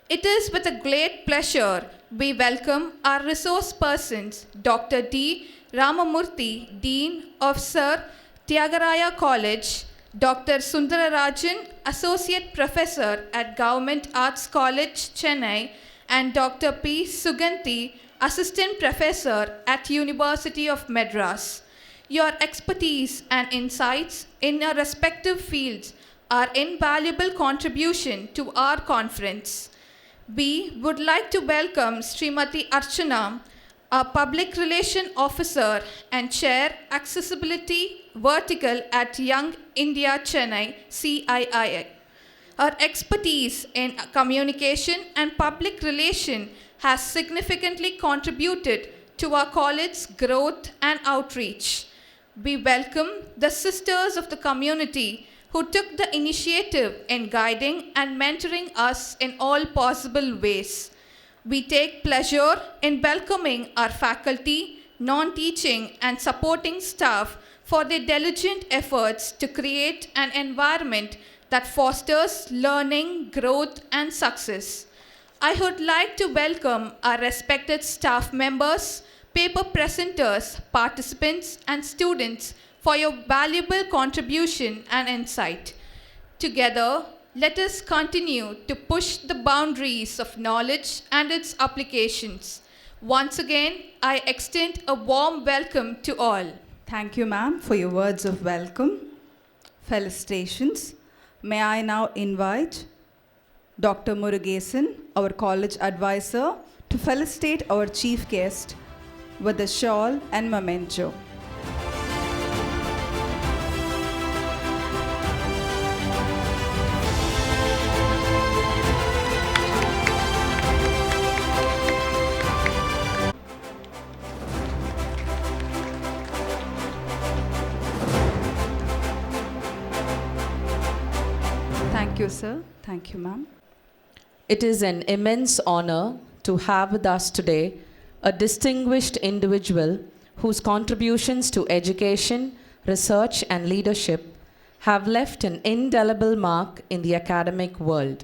It is with a great pleasure we welcome our resource persons, Dr. D. Ramamurthy, Dean of Sir Tyagaraja College, Dr. Sundararajan, Associate Professor at Government Arts College, Chennai, and Dr. P. Suganti, Assistant Professor at University of Madras. Your expertise and insights in your respective fields are invaluable contribution to our conference. We would like to welcome Srimati Archana, our Public Relation Officer and Chair Accessibility Vertical at Young India Chennai, CII. Her expertise in communication and public relation has significantly contributed to our college's growth and outreach. We welcome the sisters of the community who took the initiative in guiding and mentoring us in all possible ways. We take pleasure in welcoming our faculty, non-teaching and supporting staff for their diligent efforts to create an environment that fosters learning, growth, and success. I would like to welcome our respected staff members, paper presenters, participants, and students for your valuable contribution and insight. Together, let us continue to push the boundaries of knowledge and its applications. Once again, I extend a warm welcome to all. Thank you, ma'am, for your words of welcome. Felicitations. May I now invite Dr. Murugesan, our college advisor, to felicitate our chief guest with a shawl and memento. sir. Thank you, ma'am. It is an immense honor to have with us today a distinguished individual whose contributions to education, research, and leadership have left an indelible mark in the academic world.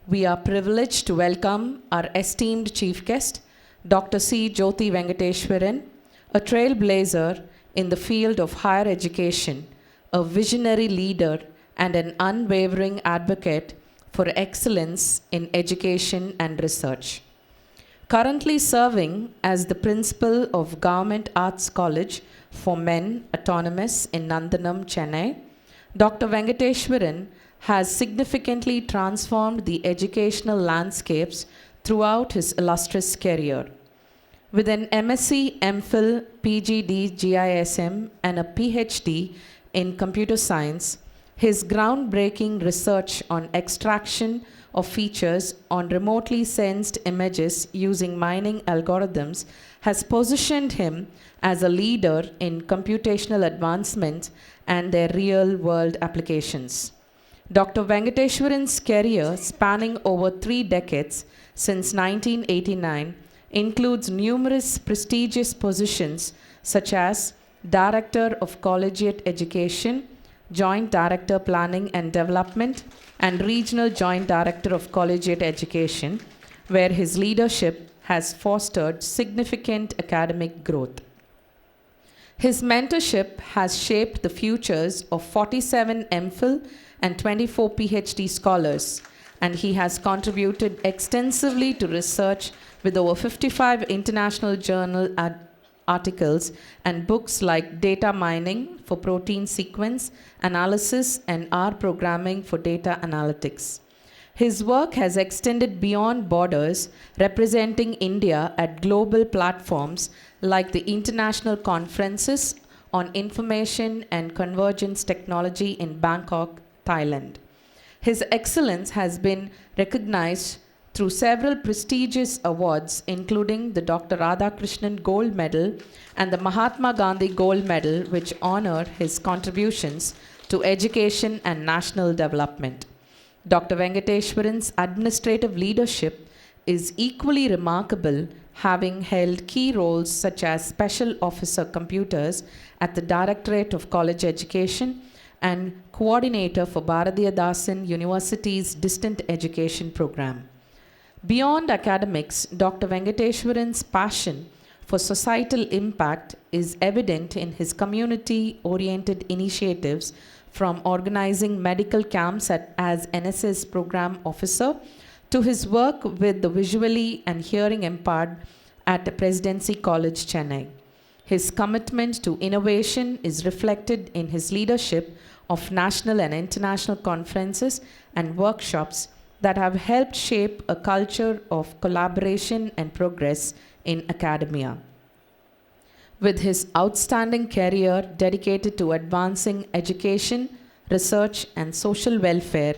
We are privileged to welcome our esteemed chief guest, Dr. C. Jyoti Venkateshwaran, a trailblazer in the field of higher education, a visionary leader, and an unwavering advocate for excellence in education and research. Currently serving as the principal of Government Arts College for Men Autonomous in Nandanam, Chennai, Dr. Venkateshwaran has significantly transformed the educational landscapes throughout his illustrious career. With an MSc, MPhil, PGD, GISM, and a PhD in computer science, his groundbreaking research on extraction of features on remotely sensed images using mining algorithms has positioned him as a leader in computational advancement and their real-world applications. Dr. Venkateshwaran's career, spanning over 3 decades since 1989, includes numerous prestigious positions such as Director of Collegiate Education, Joint Director Planning and Development, and Regional Joint Director of Collegiate Education, where his leadership has fostered significant academic growth. His mentorship has shaped the futures of 47 MPhil and 24 PhD scholars, and he has contributed extensively to research with over 55 international journal articles and books like Data Mining for Protein Sequence Analysis and R Programming for Data Analytics. His work has extended beyond borders, representing India at global platforms like the International Conferences on Information and Convergence Technology in Bangkok, Thailand. His excellence has been recognized through several prestigious awards, including the Dr. Radhakrishnan Gold Medal and the Mahatma Gandhi Gold Medal, which honor his contributions to education and national development. Dr. Venkateshwaran's administrative leadership is equally remarkable, having held key roles such as Special Officer Computers at the Directorate of College Education and Coordinator for Bharatiya Dasan University's Distant Education Program. Beyond academics, Dr. Venkateshwaran's passion for societal impact is evident in his community-oriented initiatives, from organizing medical camps as NSS program officer to his work with the visually and hearing impaired at the Presidency College, Chennai. His commitment to innovation is reflected in his leadership of national and international conferences and workshops that have helped shape a culture of collaboration and progress in academia. With his outstanding career dedicated to advancing education, research, and social welfare,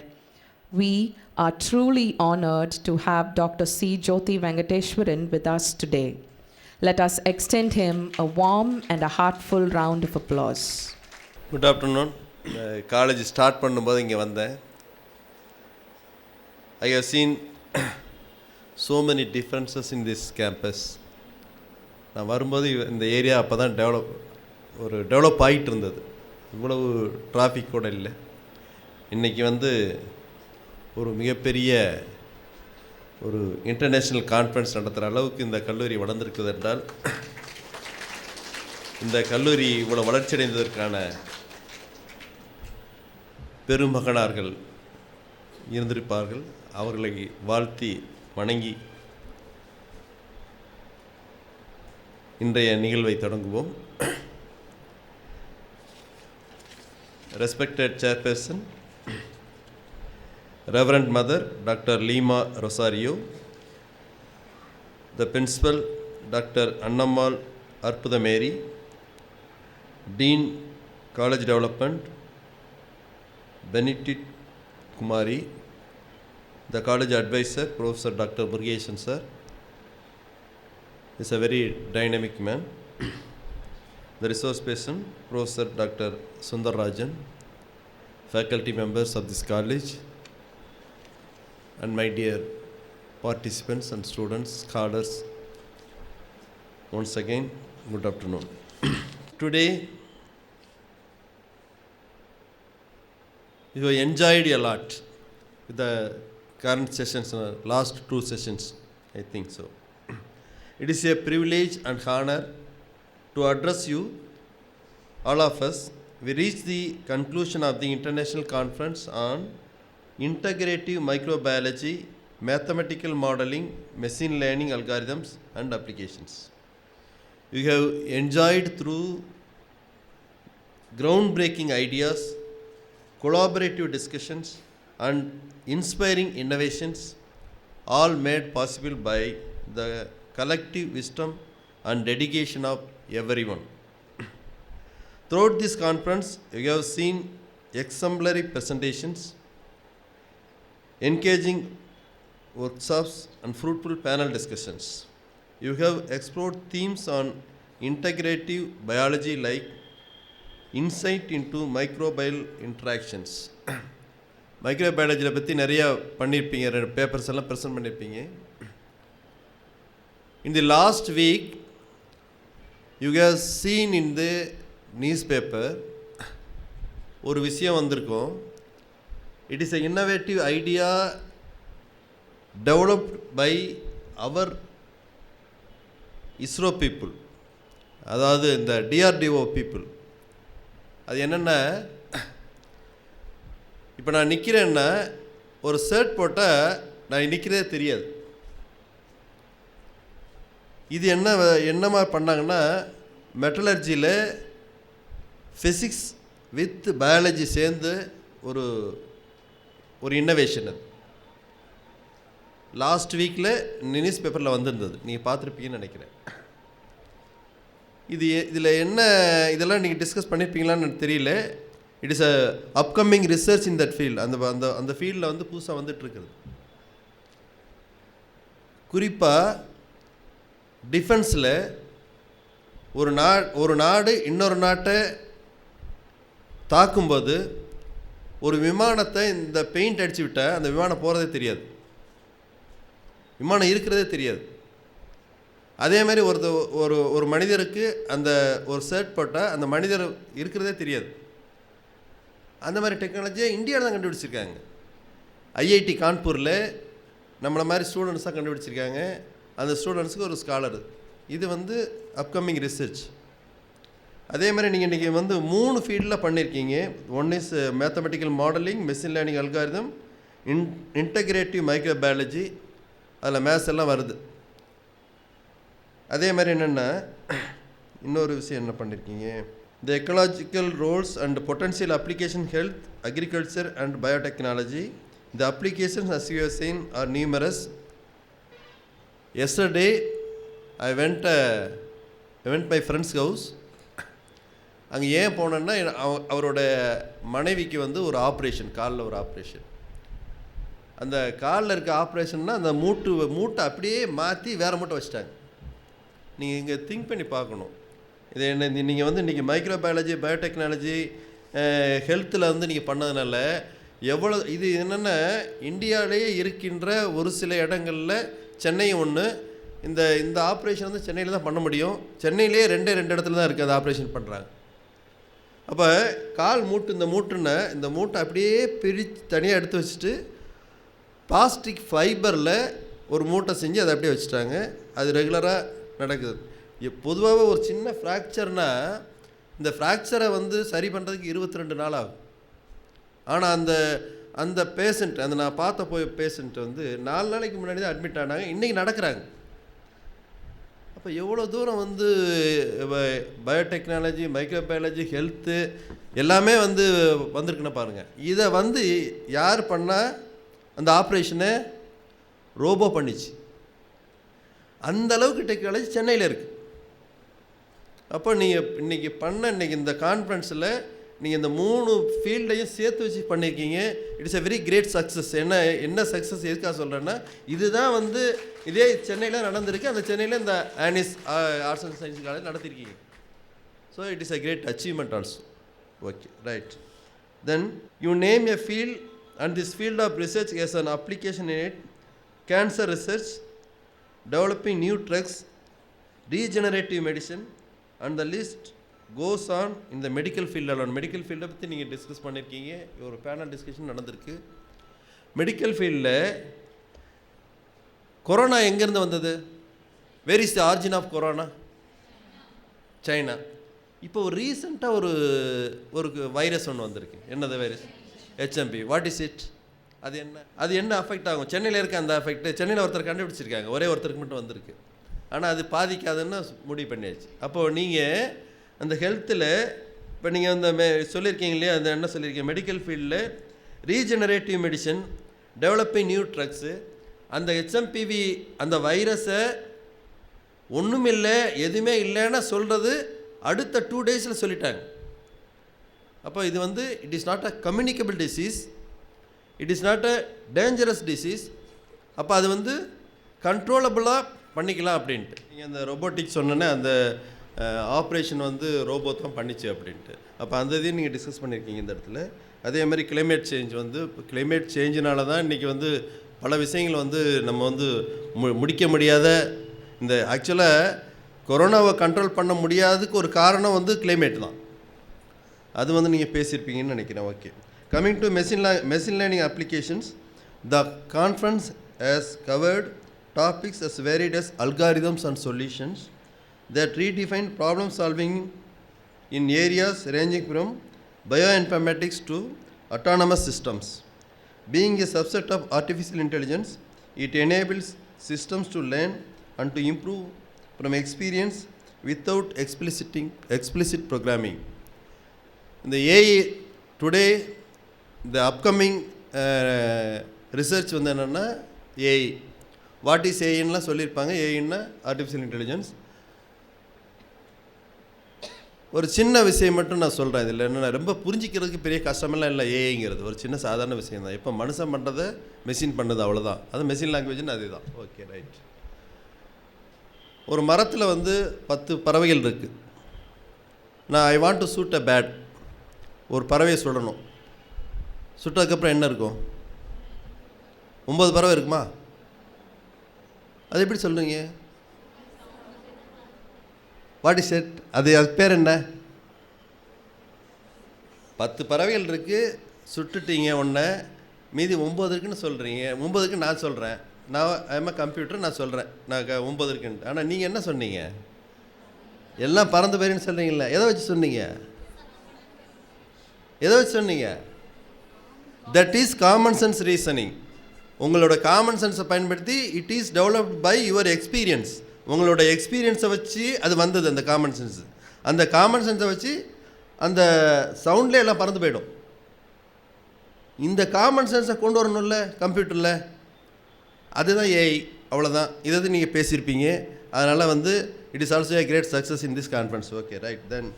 we are truly honored to have Dr. C. Jyoti Venkateshwaran with us today. Let us extend him a warm and a heartful round of applause. Good afternoon. College start பண்ணும்போது இங்கே வந்தேன். I have seen so many differences in this campus. நான் வரும்போது இந்த area அப்போ தான் develop ஆகிட்டு இருந்தது. இவ்வளவு டிராஃபிக் கூட இல்லை. இன்றைக்கி ஒரு மிகப்பெரிய ஒரு இன்டர்நேஷ்னல் கான்ஃபரன்ஸ் நடத்துகிற அளவுக்கு இந்த கல்லூரி வளர்ந்துருக்குது என்றால், இந்த கல்லூரி இவ்வளோ வளர்ச்சியடைந்ததற்கான பெருமகனார்கள் இருந்திருப்பார்கள். அவர்களை வாழ்த்தி வணங்கி இன்றைய நிகழ்வை தொடங்குவோம். Respected Chairperson, Reverend Mother Dr. Lima Rosario, the Principal Dr. Annamal Arpudameri, Dean College Development Benedict Kumari, the College Advisor Professor Dr. Murugesan sir is a very dynamic man. The resource person Professor Dr. Sundar Rajan, faculty members of this college, and my dear participants and students, scholars, once again, good afternoon. Today, we have enjoyed a lot with the current sessions, last two sessions, I think so. It is a privilege and honor to address you, all of us. We reach the conclusion of the International Conference on Integrative Microbiology, Mathematical Modeling, Machine Learning Algorithms and Applications. You have enjoyed through groundbreaking ideas, collaborative discussions, and inspiring innovations, all made possible by the collective wisdom and dedication of everyone. Throughout this conference, you have seen exemplary presentations, engaging workshops, and fruitful panel discussions. You have explored themes on integrative biology like insight into microbial interactions. மைக்ரோபயாலஜியில் பற்றி நிறையா பண்ணியிருப்பீங்க, 2 papers எல்லாம் present பண்ணியிருப்பீங்க. In the last week, you have seen in the newspaper ஒரு விஷயம் வந்திருக்கும். It is an innovative idea developed by our ISRO people, அதாவது இந்த DRDO people. அது என்னென்னா, இப்போ நான் நிற்கிறேன்னா ஒரு ஷர்ட் போட்டால் நான் நிற்கிறதே தெரியாது. இது என்னமா பண்ணாங்கன்னா, மெட்டலர்ஜியில் ஃபிசிக்ஸ் வித் பயாலஜி சேர்ந்து ஒரு இன்னோவேஷன். அது லாஸ்ட் வீக்கில் நியூஸ் பேப்பரில் வந்திருந்தது, நீங்கள் பார்த்துருப்பீங்கன்னு நினைக்கிறேன். இதில் என்ன, இதெல்லாம் நீங்கள் டிஸ்கஸ் பண்ணியிருப்பீங்களான்னு எனக்கு தெரியல. It is a upcoming research in that field. அந்த ஃபீல்டில் வந்து புதுசாக வந்துட்டுருக்குது. குறிப்பாக டிஃபென்ஸில் ஒரு நாடு இன்னொரு நாட்டை தாக்கும்போது ஒரு விமானத்தை இந்த பெயிண்ட் அடித்து விட்டால் அந்த விமானம் போகிறதே தெரியாது, விமானம் இருக்கிறதே தெரியாது. அதே மாதிரி ஒரு மனிதருக்கு அந்த ஒரு ஷர்ட் போட்டால் அந்த மனிதர் இருக்கிறதே தெரியாது. அந்த மாதிரி டெக்னாலஜியை இந்தியாவில் தான் கண்டுபிடிச்சிருக்காங்க. ஐஐடி கான்பூரில் நம்மளை மாதிரி ஸ்டூடெண்ட்ஸாக கண்டுபிடிச்சிருக்காங்க. அந்த ஸ்டூடெண்ட்ஸுக்கு ஒரு ஸ்காலர். இது வந்து அப்கமிங் ரிசர்ச். அதே மாதிரி நீங்கள் இன்றைக்கி வந்து 3 ஃபீல்டில் பண்ணியிருக்கீங்க. One is mathematical modelling, machine learning algorithm, integrative microbiology. அதில் மேத்ஸ் எல்லாம் வருது. அதே மாதிரி என்னென்னா, இன்னொரு விஷயம் என்ன பண்ணியிருக்கீங்க, the ecological roles and potential application health, agriculture and biotechnology. The applications, as you have seen, are numerous. Yesterday I went my friend's house. அங்கே ஏன் போனேன்னா, அவரோட மனைவிக்கு வந்து ஒரு ஆப்ரேஷன், காலில் ஒரு ஆப்ரேஷன். அந்த காலில் இருக்க ஆப்ரேஷன்னா அந்த மூட்டை அப்படியே மாற்றி வேறு மூட்டை வச்சிட்டாங்க. நீங்கள் இங்கே திங்க் பண்ணி பார்க்கணும். இது என்ன, நீங்கள் வந்து இன்றைக்கி மைக்ரோபயாலஜி, பயோடெக்னாலஜி, ஹெல்த்தில் வந்து நீங்கள் பண்ணதுனால எவ்வளோ இது என்னென்னா, இந்தியாவிலேயே இருக்கின்ற ஒரு சில இடங்களில், சென்னை ஒன்று, இந்த ஆப்ரேஷன் வந்து சென்னையில் தான் பண்ண முடியும். சென்னையிலேயே 2 இடத்துல தான் இருக்குது அந்த ஆப்ரேஷன் பண்ணுறாங்க. அப்போ கால் மூட்டு, இந்த மூட்டை அப்படியே பிரித்து தனியாக எடுத்து வச்சுட்டு பிளாஸ்டிக் ஃபைபரில் ஒரு மூட்டை செஞ்சு அதை அப்படியே வச்சுட்டாங்க. அது ரெகுலராக நடக்குது. பொதுவாக ஒரு சின்ன ஃப்ராக்சர்னால் இந்த ஃப்ராக்சரை வந்து சரி பண்ணுறதுக்கு 22 நாள் ஆகும். ஆனால் அந்த பேஷண்ட், நான் பார்த்த பேஷண்ட் வந்து 4 நாளைக்கு முன்னாடி தான் அட்மிட் ஆனாங்க. இன்றைக்கி நடக்கிறாங்க. அப்போ எவ்வளோ தூரம் வந்து பயோடெக்னாலஜி, மைக்ரோபயாலஜி, ஹெல்த்து எல்லாமே வந்து வந்திருக்குன்னு பாருங்கள். இதை வந்து யார் பண்ணால், அந்த ஆப்ரேஷனை ரோபோ பண்ணிச்சு. அந்த அளவுக்கு டெக்னாலஜி சென்னையில் இருக்குது. அப்போ நீங்கள் இன்றைக்கி இந்த கான்ஃபரன்ஸில் நீங்கள் இந்த 3 ஃபீல்டையும் சேர்த்து வச்சு பண்ணியிருக்கீங்க. It's a very great success. என்ன சக்ஸஸ் எதுக்காக சொல்கிறேன்னா, இதுதான் வந்து இதே சென்னையில் நடந்திருக்கு. அந்த சென்னையில் இந்த Anne's arts and science college நடத்திருக்கீங்க. So it is a great achievement also. Okay, right. Then you name a field and this field of research has an application in it, cancer research, developing new drugs, regenerative medicine, and the list goes on in the medical field alone. Medical field பற்றி நீங்கள் discuss பண்ணியிருக்கீங்க, ஒரு panel discussion நடந்திருக்கு. Medical ஃபீல்டில் corona எங்கேருந்து வந்தது? Where is the origin of corona? China. இப்போ ஒரு ரீசெண்டாக ஒரு வைரஸ் ஒன்று வந்திருக்கு. என்னது virus? HMV. What is it? அது என்ன அஃபெக்ட் ஆகும்? சென்னையில் இருக்க அந்த அஃபெக்ட் சென்னையில் ஒருத்தர் கண்டுபிடிச்சிருக்காங்க, ஒரே ஒருத்தருக்கு மட்டும் வந்திருக்கு. ஆனால் அது பாதிக்காதுன்னு முடிவு பண்ணியாச்சு. அப்போது நீங்கள் அந்த ஹெல்த்தில் இப்போ நீங்கள் அந்த சொல்லியிருக்கீங்க இல்லையா, அந்த என்ன சொல்லியிருக்கீங்க, மெடிக்கல் ஃபீல்டில் regenerative medicine, developing new drugs, அந்த HMPV அந்த வைரஸை ஒன்றும் இல்லை எதுவுமே இல்லைன்னா சொல்கிறது அடுத்த 2 days சொல்லிட்டாங்க. அப்போ இது it is not a communicable disease, it is not a dangerous disease. அப்போ அது கண்ட்ரோலபுளாக பண்ணிக்கலாம் அப்படின்ட்டு. நீங்கள் அந்த ரோபோட்டிக்ஸ் சொன்னோன்னே அந்த ஆப்ரேஷன் ரோபோ தான் பண்ணிச்சு அப்படின்ட்டு. அப்போ அந்த இதையும் நீங்கள் டிஸ்கஸ் பண்ணியிருக்கீங்க இந்த இடத்துல. அதே மாதிரி கிளைமேட் சேஞ்ச் கிளைமேட் சேஞ்சினால தான் இன்றைக்கி பல விஷயங்கள் நம்ம முடிக்க முடியாத இந்த ஆக்சுவலாக கொரோனாவை கண்ட்ரோல் பண்ண முடியாததுக்கு ஒரு காரணம் கிளைமேட் தான். அது நீங்கள் பேசியிருப்பீங்கன்னு நினைக்கிறேன். Okay, coming to machine learning applications, the conference has covered topics as varied as algorithms and solutions that redefine problem solving in areas ranging from bioinformatics to autonomous systems. Being a subset of artificial intelligence, it enables systems to learn and to improve from experience without explicit programming. In the AI today, the upcoming research என்னன்னா AI. What is ஏஐன்னா சொல்லியிருப்பாங்க. ஏஐன்னா artificial intelligence. ஒரு சின்ன விஷயம் மட்டும் நான் சொல்கிறேன். இதில் என்னென்னா ரொம்ப புரிஞ்சிக்கிறதுக்கு பெரிய கஷ்டமெல்லாம் இல்லை. ஏஐங்கிறது ஒரு சின்ன சாதாரண விஷயம் தான். இப்போ மனுஷன் பண்ணுறதை மெஷின் பண்ணுது, அவ்வளோதான். அது மெஷின் லாங்குவேஜ்னு அதே தான். Okay, right. ஒரு மரத்தில் 10 பறவைகள் இருக்குது. நான் I want to shoot a bat, ஒரு பறவையை சுடணும். சுட்டதுக்கப்புறம் என்ன இருக்கும்? 9 பறவை இருக்குமா? அது எப்படி சொல்லுங்க? What is it? அது பேர் என்ன? 10 பறவைகள் இருக்குது, சுட்டுட்டீங்க ஒன்றை, மீதி 9 இருக்குன்னு சொல்கிறீங்க. 9 இருக்குன்னு நான் சொல்கிறேன். நான் ஐம் கம்ப்யூட்டர், நான் சொல்கிறேன் நான் 9 இருக்குன்ட்டு. ஆனால் நீங்கள் என்ன சொன்னீங்க? எல்லாம் பறந்து போயிருன்னு சொல்கிறீங்களா? எதை வச்சு சொன்னீங்க? எதை வச்சு சொன்னீங்க? That is common sense reasoning. உங்களோட காமன் சென்ஸை பயன்படுத்தி it is developed by your experience. உங்களோட எக்ஸ்பீரியன்ஸை வச்சு அது வந்தது அந்த காமன் சென்ஸ். அந்த காமன் சென்ஸை வச்சு அந்த சவுண்ட்லேயே எல்லாம் பறந்து போயிடும். இந்த காமன் சென்ஸை கொண்டு வரணும்ல கம்ப்யூட்டரில், அதுதான் ஏஐ. அவ்வளோதான். இதை நீங்கள் பேசியிருப்பீங்க. அதனால் it is also a great success in this conference. Okay, right. Then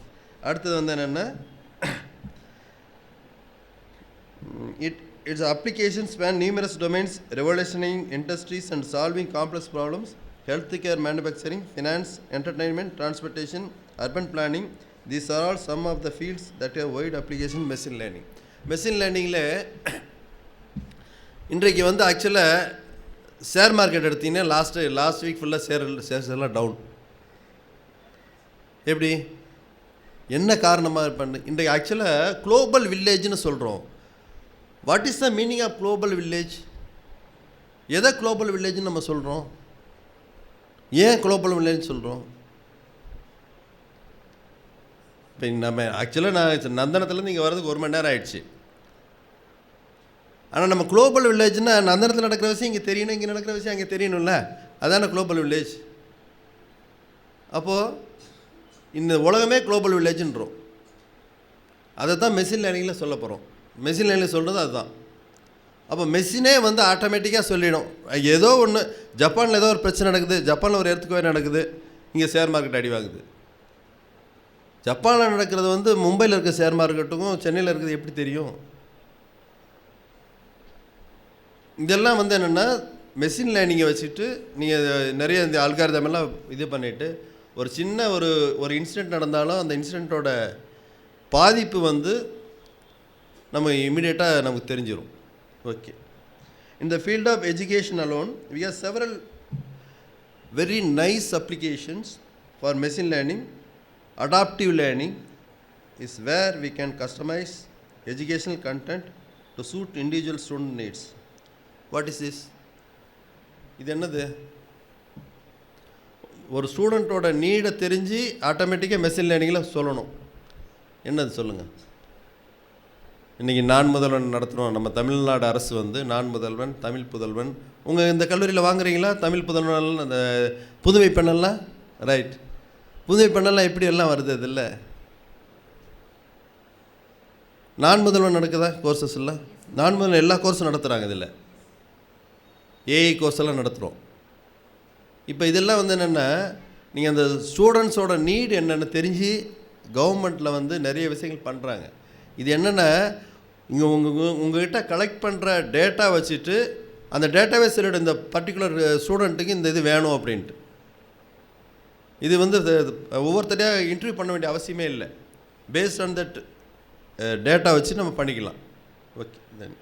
அடுத்தது என்னென்னா its applications span numerous domains, revolutionizing industries and solving complex problems: healthcare, manufacturing, finance, entertainment, transportation, urban planning. These are all some of the fields that have wide application in machine learning. Machine learning இன்றைக்கு ஆக்சுவலாக share market எடுத்தீங்கன்னா last week ஃபுல்லாக shares எல்லாம் down. எப்படி? என்ன காரணமாக இருப்பான்னு இன்றைக்கு ஆக்சுவலாக குளோபல் வில்லேஜ்னு சொல்கிறோம். What is the meaning of global village? எதை குளோபல் வில்லேஜ்னு நம்ம சொல்கிறோம்? ஏன் குளோபல் வில்லேஜ் சொல்கிறோம்? இப்போ நம்ம ஆக்சுவலாக நான் நந்தனத்துலேருந்து இங்கே வரதுக்கு 1 மணி நேரம் ஆகிடுச்சு. ஆனால் நம்ம குளோபல் வில்லேஜ்னா நந்தனத்தில் நடக்கிற விஷயம் இங்கே தெரியணும், இங்கே நடக்கிற விஷயம் அங்கே தெரியணும்ல, அதான குளோபல் வில்லேஜ். அப்போது இந்த உலகமே குளோபல் வில்லேஜ்ன்றோம். அதை தான் மெஷின் லேர்னிங்கில் சொல்ல போகிறோம். மெஷின் லேர்னிங் சொல்கிறது அதுதான். அப்போ மெஷினே ஆட்டோமேட்டிக்காக சொல்லிடும். ஏதோ ஒன்று ஜப்பானில் ஏதோ ஒரு பிரச்சனை நடக்குது, ஜப்பானில் ஒரு எர்த்குவேக் நடக்குது, இங்கே ஷேர் மார்க்கெட் அடி வாங்குது. ஜப்பானில் நடக்கிறது மும்பையில் இருக்க ஷேர் மார்க்கெட்டுக்கும் சென்னையில் இருக்கிறது எப்படி தெரியும்? இதெல்லாம் என்னென்னா மெஷின் லேர்னிங்கை வச்சுட்டு நீங்கள் நிறைய இந்த அல்காரிதம் எல்லாம் இது பண்ணிவிட்டு ஒரு சின்ன ஒரு இன்சிடெண்ட் நடந்தாலும் அந்த இன்சிடெண்ட்டோட பாதிப்பு நம்ம இமீடியட்டாக நமக்கு தெரிஞ்சிடும். Okay. In the field of education alone, we have several very nice applications for machine learning. Adaptive learning is where we can customize educational content to suit individual student needs. What is this? இது என்னது? ஒரு ஸ்டூடெண்ட்டோட நீடை தெரிஞ்சு ஆட்டோமேட்டிக்காக machine லேர்னிங்கில் சொல்லணும். என்னது சொல்லுங்கள்? இன்றைக்கி நான் முதல்வன் நடத்துகிறோம். நம்ம தமிழ்நாடு அரசு வந்து நான் முதல்வன், தமிழ் புதல்வன். உங்கள் இந்த கல்லூரியில் வாங்குறீங்களா? தமிழ் புதல்வன், அந்த புதுமை பெண்ணெல்லாம்? ரைட். புதுமை பெண்ணெல்லாம் எப்படி எல்லாம் வருது அதில்? நான் முதல்வன் நடக்குதா கோர்சஸ் எல்லாம்? நான் முதல்வன் எல்லா கோர்ஸும் நடத்துகிறாங்க. இதில் ஏஐ கோர்ஸ் எல்லாம் நடத்துகிறோம். இப்போ இதெல்லாம் வந்து என்னென்னா, நீங்கள் அந்த ஸ்டூடெண்ட்ஸோட நீடு என்னென்னு தெரிஞ்சு கவர்மெண்ட்டில் வந்து நிறைய விஷயங்கள் பண்ணுறாங்க. இது என்னென்னா, இங்கே உங்கள்கிட்ட கலெக்ட் பண்ணுற டேட்டா வச்சுட்டு அந்த டேட்டாவே சொல்லிவிடும் இந்த பர்டிகுலர் ஸ்டூடெண்ட்டுக்கு இந்த இது வேணும் அப்படின்ட்டு. இது வந்து ஒவ்வொருத்தரையாக இன்டர்வியூ பண்ண வேண்டிய அவசியமே இல்லை. பேஸ்ட் ஆன் தட் டேட்டா வச்சு நம்ம பண்ணிக்கலாம். Okay. Then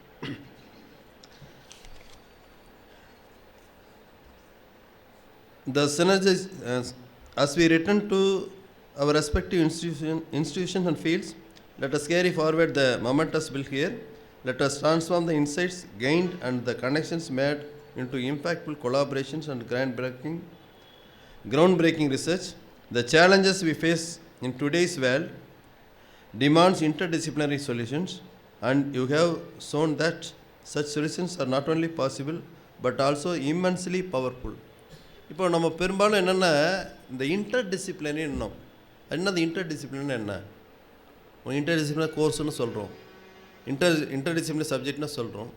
the synergies, as we return to our respective institutions and fields, let us carry forward the momentous build here. Let us transform the insights gained and the connections made into impactful collaborations and groundbreaking research. The challenges we face in today's world demands interdisciplinary solutions, and you have shown that such solutions are not only possible but also immensely powerful. இப்போ நம்ம பெரும்பாலும் என்னென்னா, இந்த interdisciplinary என்னது? இன்டர்டிசிப்ளின் என்ன? Interdisciplinary கோர்ஸ்னு சொல்கிறோம், interdisciplinary சப்ஜெக்ட்னு சொல்கிறோம்.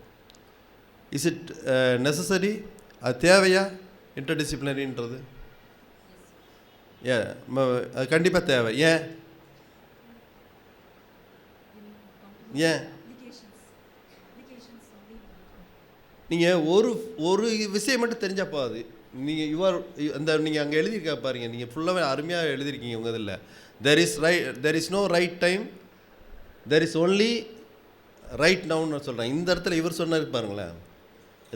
Is it necessary? அது தேவையா இன்டர்டிசிப்ளினரின்றது? அது கண்டிப்பாக தேவை. ஏன் நீங்கள் ஒரு விஷயம் மட்டும் தெரிஞ்சால் போகாது. நீங்கள் நீங்கள் அங்கே எழுதியிருக்கா பாருங்க, நீங்கள் ஃபுல்லாகவே அருமையாக எழுதியிருக்கீங்க உங்கள் இதில். There is no right time, there is only right நவுன்னு சொல்கிறேன். இந்த இடத்துல இவர் சொன்னார் பாருங்களேன்,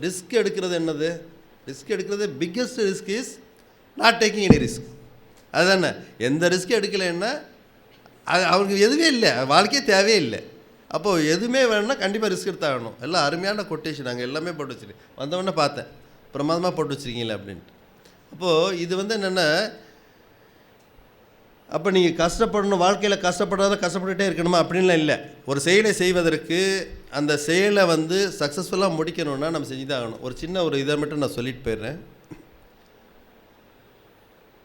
ரிஸ்க் எடுக்கிறது என்னது? ரிஸ்க் எடுக்கிறது biggest risk is not taking any risk. அதுதானே, எந்த ரிஸ்க்கும் எடுக்கலைன்னா அது அவங்களுக்கு எதுவுமே இல்லை, வாழ்க்கையே தேவையே இல்லை. அப்போது எதுவுமே வேணும்னா கண்டிப்பாக ரிஸ்க் எடுத்தாகணும். எல்லாம் அருமையான கொட்டேஷன் அங்கே எல்லாமே போட்டு வச்சுருக்கேன். வந்தவொடனே பார்த்தேன், பிரமாதமாக போட்டு வச்சுருக்கீங்களே அப்படின்ட்டு. அப்போது இது வந்து என்னென்னா, அப்போ நீங்கள் கஷ்டப்படணும், வாழ்க்கையில் கஷ்டப்பட்டுகிட்டே இருக்கணுமா அப்படின்லாம் இல்லை. ஒரு செயலை செய்வதற்கு அந்த செயலை வந்து சக்ஸஸ்ஃபுல்லாக முடிக்கணும்னா நம்ம செஞ்சு தான் ஆகணும். ஒரு சின்ன இதை மட்டும் நான் சொல்லிட்டு போயிடுறேன்.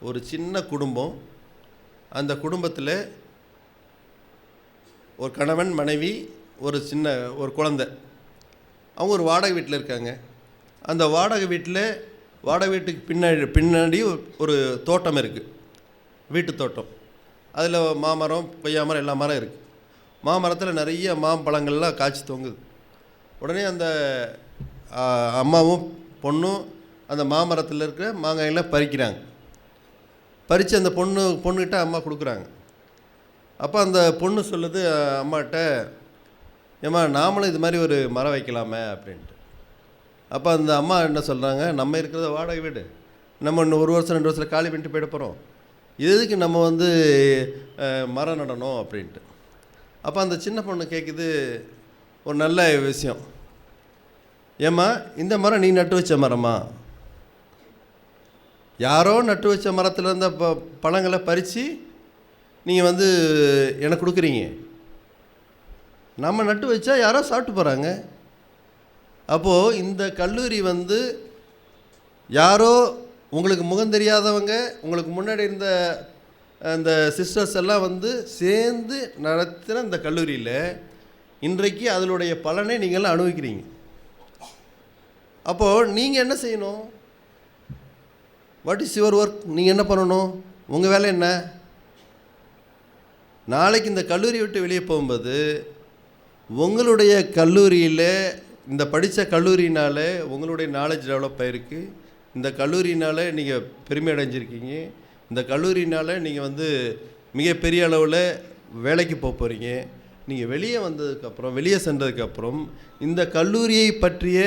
ஒரு சின்ன குடும்பம், அந்த குடும்பத்தில் ஒரு கணவன், மனைவி, ஒரு குழந்தை. அவங்க ஒரு வாடகை வீட்டில் இருக்காங்க. அந்த வாடகை வீட்டுக்கு பின்னாடி ஒரு தோட்டம் இருக்குது, வீட்டு தோட்டம். அதில் மாமரம், கொய்யா மரம், எல்லா மரம் இருக்குது. மாமரத்தில் நிறைய மாம்பழங்கள்லாம் காய்ச்சி தொங்குது. உடனே அந்த அம்மாவும் பொண்ணும் அந்த மாமரத்தில் இருக்கிற மாங்காயெல்லாம் பறிக்கிறாங்க. பறித்து அந்த பொண்ணுக்கிட்ட அம்மா கொடுக்குறாங்க. அப்போ அந்த பொண்ணு சொல்லுது அம்மாட்ட, ஏம்மா நாமளும் இது மாதிரி ஒரு மரம் வைக்கலாமே அப்படின்ட்டு. அப்போ அந்த அம்மா என்ன சொல்கிறாங்க, நம்ம இருக்கிறத வாடகை வீடு, நம்ம இன்னும் 1 வருஷம் 2 வருஷத்தில் காலி பண்ணிட்டு போயிட போகிறோம், எதுக்கு நம்ம வந்து மரம் நடணும் அப்படின்ட்டு. அப்போ அந்த சின்ன பொண்ணு கேட்குது ஒரு நல்ல விஷயம், ஏம்மா இந்த மரம் நீ நட்டு வச்ச மரமா? யாரோ நட்டு வச்ச மரத்தில் இருந்த பழங்களை பறித்து நீங்கள் வந்து எனக்கு கொடுக்குறீங்க. நம்ம நட்டு வச்சா யாரோ சாப்பிட்டு போகிறாங்க. அப்போது இந்த கல்லூரி வந்து யாரோ உங்களுக்கு முகம் தெரியாதவங்க, உங்களுக்கு முன்னாடி இருந்த அந்த சிஸ்டர்ஸ் எல்லாம் வந்து சேர்ந்து நடத்தின இந்த கல்லூரியில் இன்றைக்கு அதனுடைய பலனை நீங்கள்லாம் அனுபவிக்கிறீங்க. அப்போது நீங்கள் என்ன செய்யணும்? What is your work? நீங்கள் என்ன பண்ணணும்? உங்கள் வேலை என்ன? நாளைக்கு இந்த கல்லூரியை விட்டு வெளியே போகும்போது உங்களுடைய கல்லூரியில், இந்த படித்த கல்லூரினால் உங்களுடைய நாலேஜ் டெவலப் ஆகிருக்கு. இந்த கல்லூரினால் நீங்கள் பெருமை அடைஞ்சிருக்கீங்க. இந்த கல்லூரினால் நீங்கள் வந்து மிகப்பெரிய அளவில் வேலைக்கு போக போகிறீங்க. நீங்கள் வெளியே வந்ததுக்கப்புறம், வெளியே சென்றதுக்கப்புறம் இந்த கல்லூரியை பற்றிய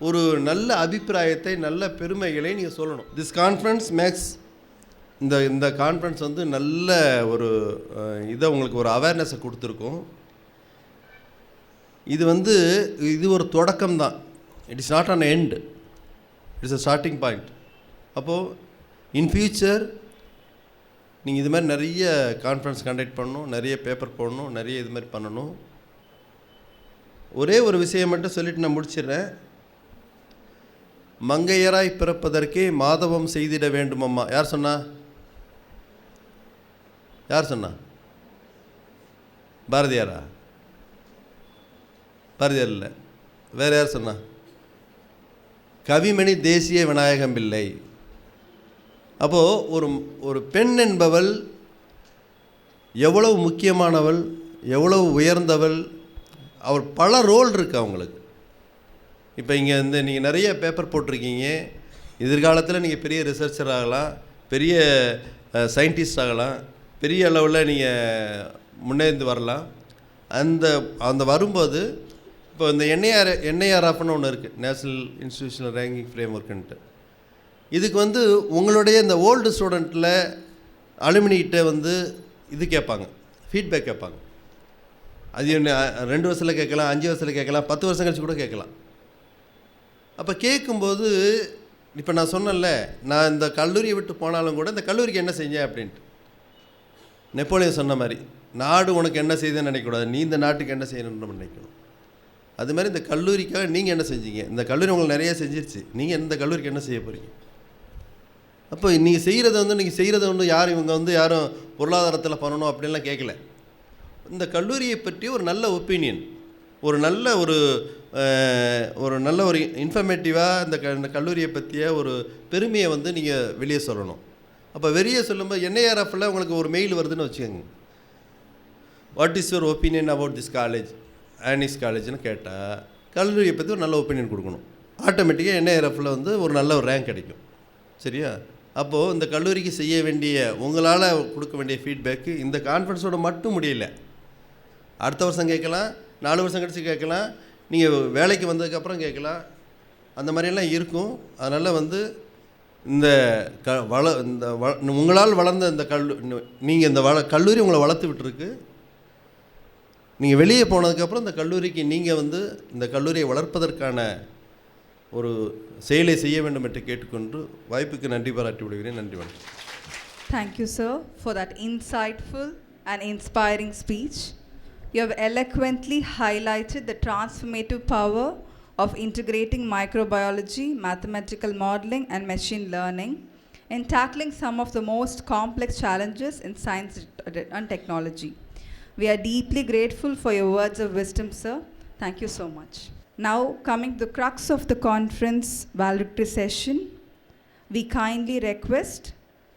ஒரு நல்ல அபிப்பிராயத்தை, நல்ல பெருமைகளை நீங்கள் சொல்லணும். திஸ் கான்ஃபரன்ஸ் மேக்ஸ் இந்த கான்ஃபரன்ஸ் வந்து நல்ல ஒரு இதை உங்களுக்கு ஒரு அவேர்னஸை கொடுத்துருக்கோம். இது ஒரு தொடக்கம் தான். It is not an end, it is a starting point. அப்போது இன் ஃபியூச்சர் நீங்கள் இது மாதிரி நிறைய கான்ஃபரன்ஸ் கண்டக்ட் பண்ணணும், நிறைய பேப்பர் போடணும், நிறைய இது மாதிரி பண்ணணும். ஒரே ஒரு விஷயம் மட்டும் சொல்லிவிட்டு நான் முடிச்சிடுறேன். மங்கையராய் பிறப்பதற்கே மாதவம் செய்திட வேண்டுமம்மா. யார் சொன்னா? யார் சொன்னா? பாரதியாரா? பாரதியார் இல்லை, வேறு யார் சொன்னா? கவிமணி தேசிய விநாயகம் பிள்ளை. அப்போது ஒரு பெண் என்பவள் எவ்வளவு முக்கியமானவள், எவ்வளவு உயர்ந்தவள், அவள் பல ரோல் இருக்குது அவங்களுக்கு. இப்போ இங்கே நீங்கள் நிறைய பேப்பர் போட்டிருக்கீங்க. எதிர்காலத்தில் நீங்கள் பெரிய ரிசர்ச்சர் ஆகலாம், பெரிய சயின்டிஸ்ட் ஆகலாம், பெரிய அளவில் நீங்கள் முன்னேந்து வரலாம். அந்த வரும்போது இப்போ இந்த என்ஐஆர்எஃப்னு ஒன்று இருக்குது, நேஷ்னல் இன்ஸ்டிடியூஷனல் ரேங்கிங் ஃப்ரேம் ஒர்க்குன்ட்டு. இதுக்கு உங்களுடைய இந்த ஓல்டு ஸ்டூடெண்ட்டில் அலுமினிகிட்ட இது கேட்பாங்க, ஃபீட்பேக் கேட்பாங்க. அது 2 வருஷத்தில் கேட்கலாம், 5 வருஷத்தில் கேட்கலாம், 10 வருஷம் கழிச்சு கூட கேட்கலாம். அப்போ கேட்கும்போது இப்போ நான் சொன்னேன்ல, நான் இந்த கல்லூரியை விட்டு போனாலும் கூட இந்த கல்லூரிக்கு என்ன செஞ்சேன் அப்படின்ட்டு. நெப்போலியன் சொன்ன மாதிரி, நாடு உனக்கு என்ன செய்யுதுன்னு நினைக்கக்கூடாது, நீ இந்த நாட்டுக்கு என்ன செய்யணும்னு நினைக்கணும். அது மாதிரி இந்த கல்லூரிக்காக நீங்கள் என்ன செஞ்சீங்க? இந்த கல்லூரி உங்களுக்கு நிறைய செஞ்சிருச்சு, நீங்கள் இந்த கல்லூரிக்கு என்ன செய்ய போகிறீங்க? அப்போ நீங்கள் செய்கிறத இவங்க யாரும் பொருளாதாரத்தில் பண்ணணும் அப்படின்லாம் கேட்கல. இந்த கல்லூரியை பற்றி ஒரு நல்ல ஒப்பீனியன், ஒரு நல்ல ஒரு இன்ஃபர்மேட்டிவாக இந்த கல்லூரியை பற்றிய ஒரு பெருமையை நீங்கள் வெளியே சொல்லணும். அப்போ வெளியே சொல்லும்போது என்ஐஆர்எஃப்பில் உங்களுக்கு ஒரு மெயில் வருதுன்னு வச்சுக்கோங்க, what is your opinion about this college, Anne's காலேஜ்னு கேட்டால் கல்லூரியை பற்றி ஒரு நல்ல ஒப்பீனியன் கொடுக்கணும். ஆட்டோமேட்டிக்காக என்ஐஆர்எஃப்பில் ஒரு நல்ல ஒரு ரேங்க் கிடைக்கும். சரியா? அப்போது இந்த கல்லூரிக்கு செய்ய வேண்டிய, உங்களால் கொடுக்க வேண்டிய ஃபீட்பேக்கு இந்த கான்ஃபரன்ஸோடு மட்டும் முடியல. அடுத்த வருஷம் கேட்கலாம், 4 வருஷம் கழிச்சு கேட்கலாம், நீங்கள் வேலைக்கு வந்ததுக்கப்புறம் கேட்கலாம், அந்த மாதிரியெல்லாம் இருக்கும். அதனால் இந்த உங்களால் வளர்ந்த இந்த நீங்கள் இந்த கல்லூரி உங்களை வளர்த்து விட்டுருக்கு. நீங்கள் வெளியே போனதுக்கப்புறம் இந்த கல்லூரிக்கு நீங்கள் இந்த கல்லூரியை வளர்ப்பதற்கான ஒரு செயலை செய்ய வேண்டும் என்று கேட்டுக்கொண்டு வாய்ப்புக்கு நன்றி பாராட்டி விடுகிறேன். நன்றி வணக்கம். Thank you, sir, for that insightful and inspiring speech. You have eloquently highlighted the transformative power of integrating microbiology, mathematical modeling, and machine learning in tackling some of the most complex challenges in science and technology. We are deeply grateful for your words of wisdom, sir. Thank you so much. Now, coming to the crux of the conference valedictory session, we kindly request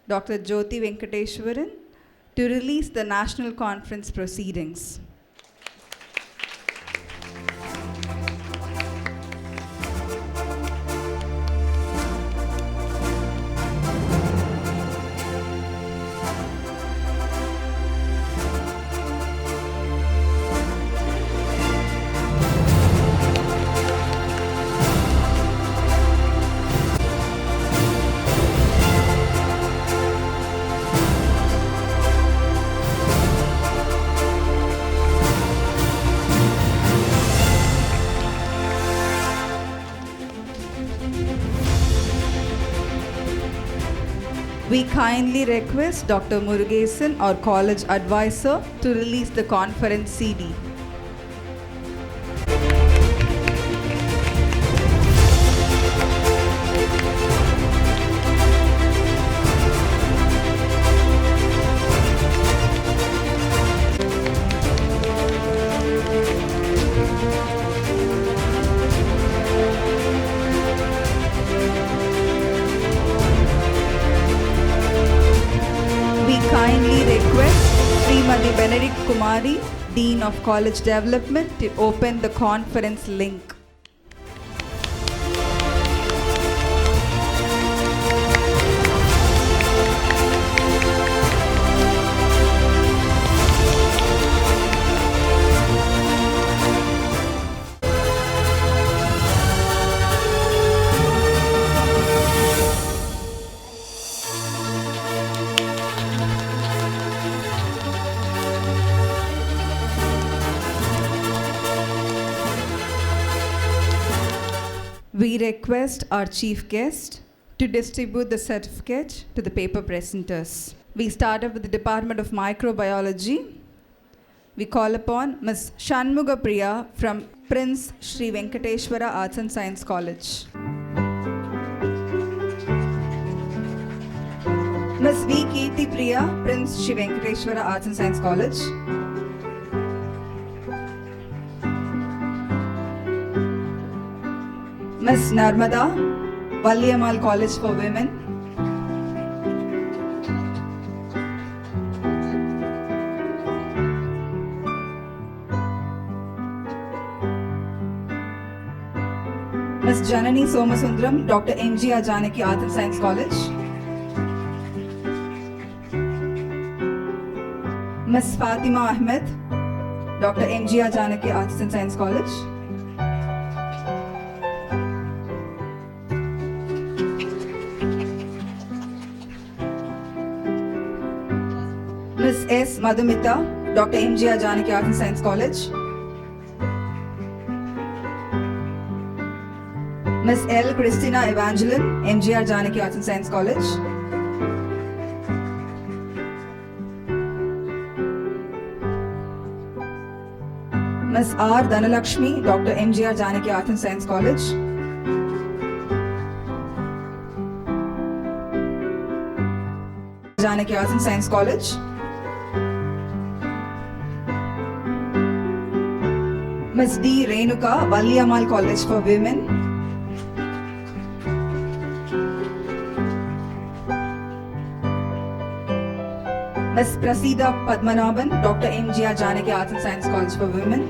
Dr. Jyoti Venkateshwaran to release the National Conference proceedings. We kindly request Dr. Murugesan, our college advisor, to release the conference CD. Kindly request Srimati Benedict Kumari, Dean of College Development, to open the conference link. request our chief guest to distribute the certificate to the paper presenters. We start up with the Department of Microbiology. We call upon Ms. Shanmuga Priya from Prince Sri Venkateshwara Arts and Science College. Ms. V. Kirti Priya, Prince Sri Venkateshwara Arts and Science College. Ms. Narmada, Valliammal College for Women. Ms. Janani Somasundram, Dr. M.G.R. Janaki Arts and Science College. Ms. Fatima Ahmed, Dr. M.G.R. Janaki Arts and Science College. Ms. S. Madhumita, Dr. M.G.R. Janaki Arts and Science College. Ms. L. Christina Evangeline, M.G.R. Janaki Arts and Science College. Ms. R. Dhanalakshmi, Dr. M.G.R. Janaki Arts and Science College. Janaki Arts and Science College. Ms. D. Renuka, Valliammal College for Women. Ms. Prasida Padmanabhan, Dr. M.G.R. Janaki Arts and Science College for Women.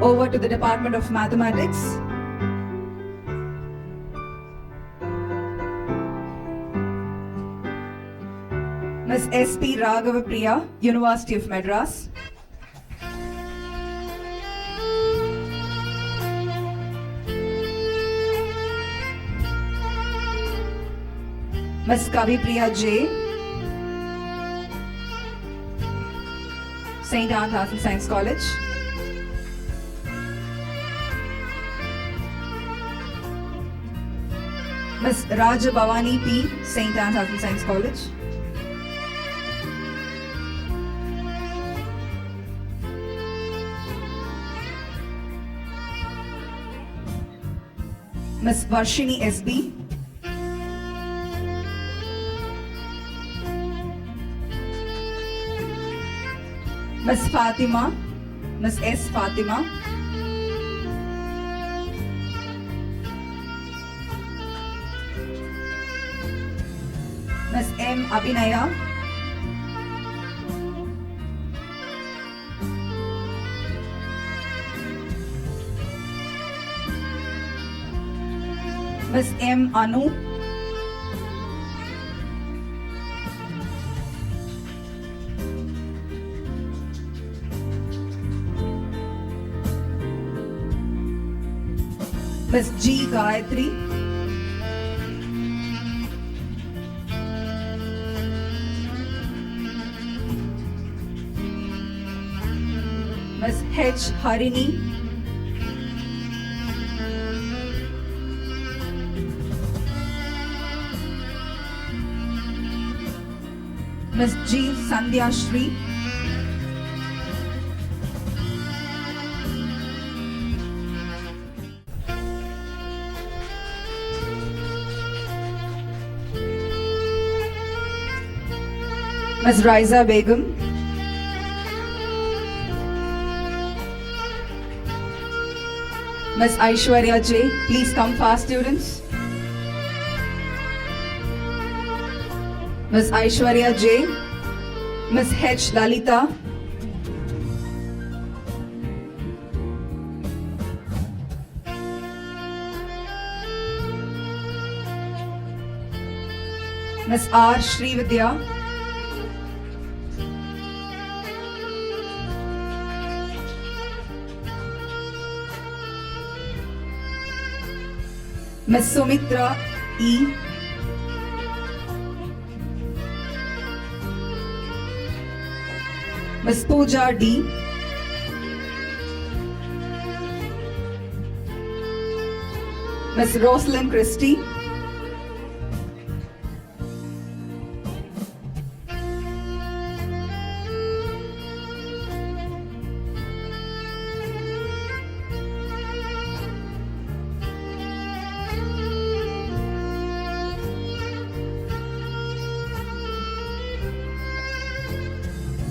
Over to the Department of Mathematics. Ms. S.P. Raghava Priya, University of Madras. Ms. Kavi Priya J, St.Anne Arts and Science College. Ms. Raja Bhavani P, St.Anne Arts and Science College. Ms. Varshini S.B. Ms. Fatima, Ms. S. Fatima. Ms. M. Abhinaya. Ms. M. Anu. Ms. G. Gayatri. Ms. H. Harini. Ms. G. Sandhya Shri. Ms. Raiza Begum. Ms. Aishwarya J. Please come fast, students. Ms. Aishwarya J. Ms. H. Lalita. Ms. R. Srividya. Ms. Sumitra E. Miss Pooja D. Miss Rosalind Christie.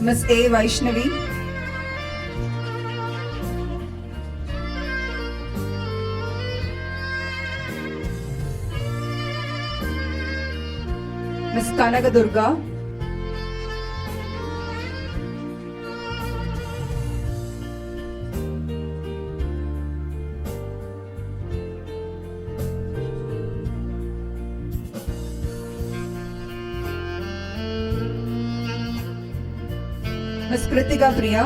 Miss A. Vaishnavi. Miss Kanaga Durga. Miss Kritika Priya.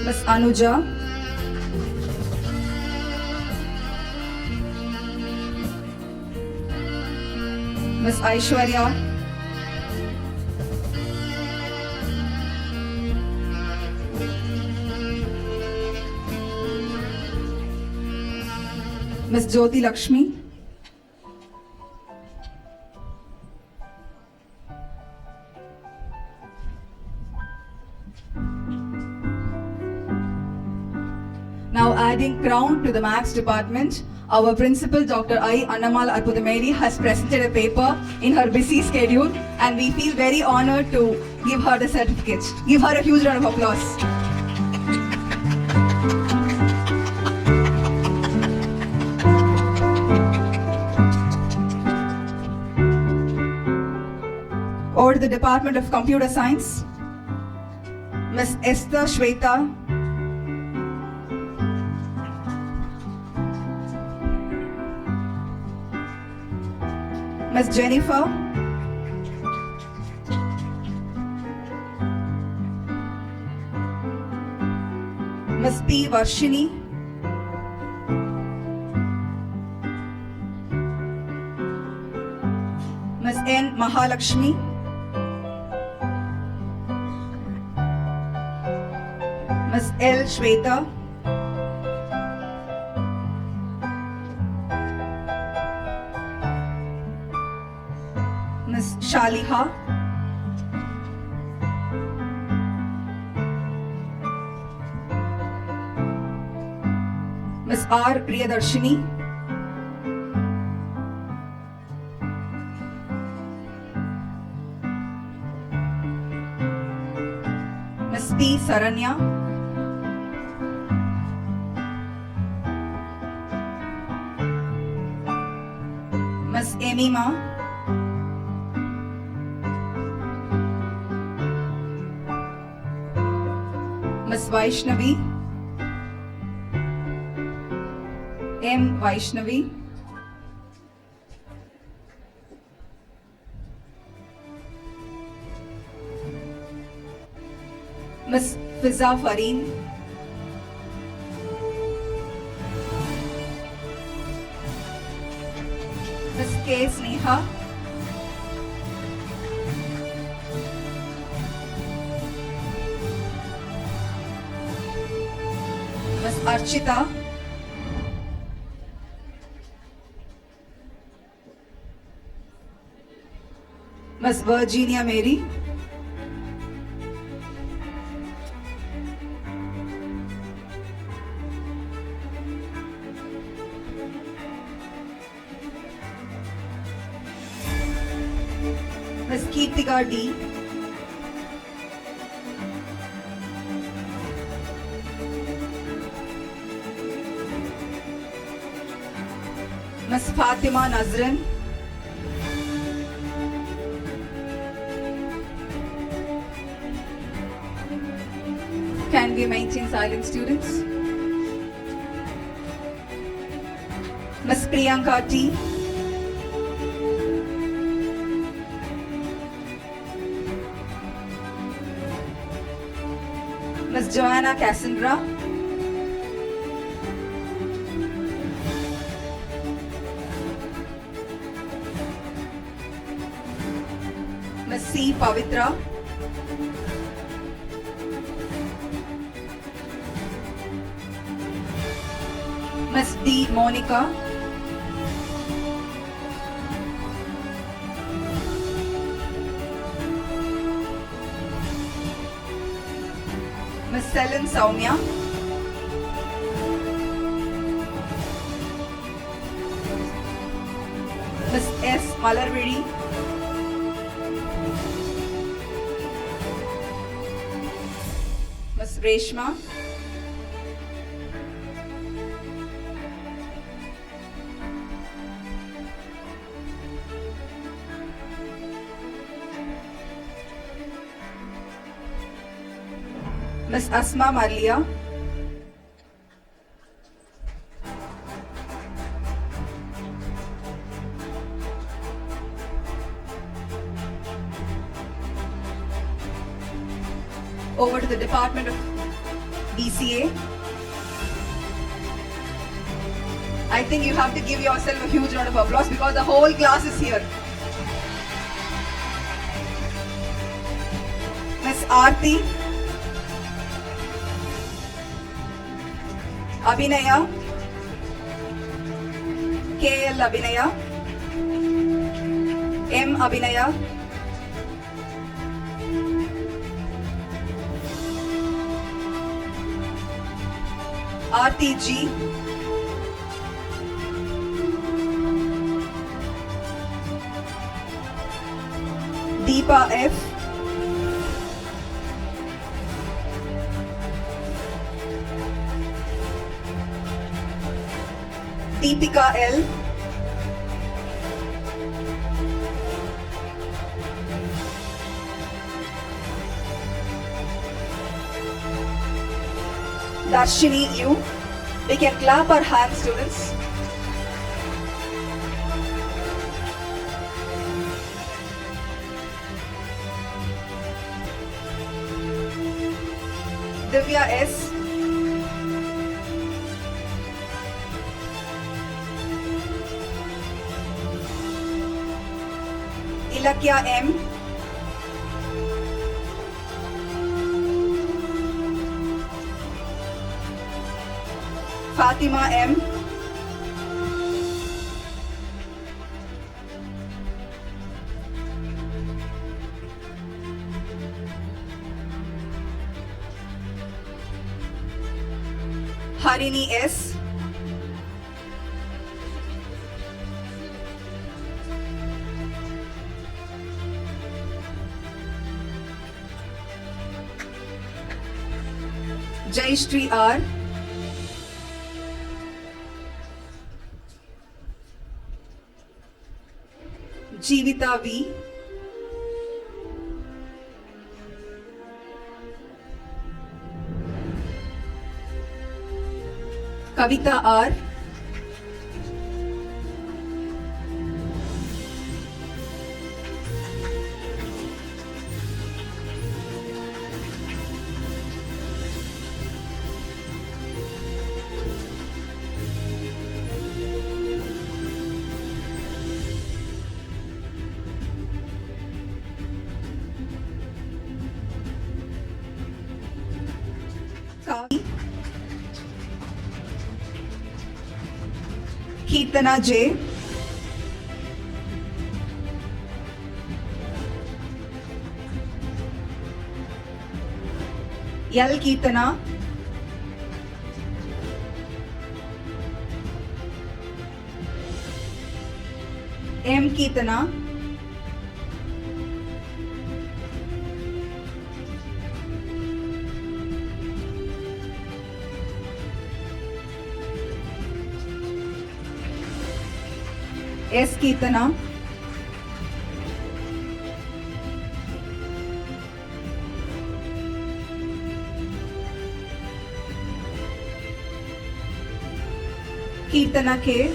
Miss Anuja. Miss Aishwarya. Miss Jyoti Lakshmi. Now adding crown to the Maths department, our principal Dr. I. Annamal Arpudameri has presented a paper in her busy schedule and we feel very honored to give her the certificate. Give her a huge round of applause. Over to the Department of Computer Science, Miss Esther Shweta. Miss Jennifer. Miss P. Varshini. Miss N. Mahalakshmi. Miss L. Shweta. Miss Shaliha. Miss R. Priyadarshini. Miss P. Saranya. Miss Emima. Miss Vaishnavi. M. Vaishnavi. Miss Fiza Fareen. Miss K. Sneha. Miss Archita. Miss Virginia Mary. Miss Keertika D. Miss Fatima Nazrin. Can we maintain silence, students? Miss Priyanka T. Miss Joanna Cassandra. Miss C. Pavitra, Miss D. Monica, Miss Selin Saumya, Miss S. Malarvidi, Miss Reshma, Miss Asma Malia, over to the Department of BCA. I think you have to give yourself a huge round of applause because the whole class is here. Miss Aarti, Abhinaya, KL Abhinaya, M Abhinaya, RTG, Deepa F, Deepika L, Darshini U. We can clap our hands, students. Divya S. Ilakya M. Fatima M. Harini S. Jayashree R. Jeevita V. Kavita R. Kavi. Keertana J. L. Keertana. M. Keertana. S. Keertana. Keertana K.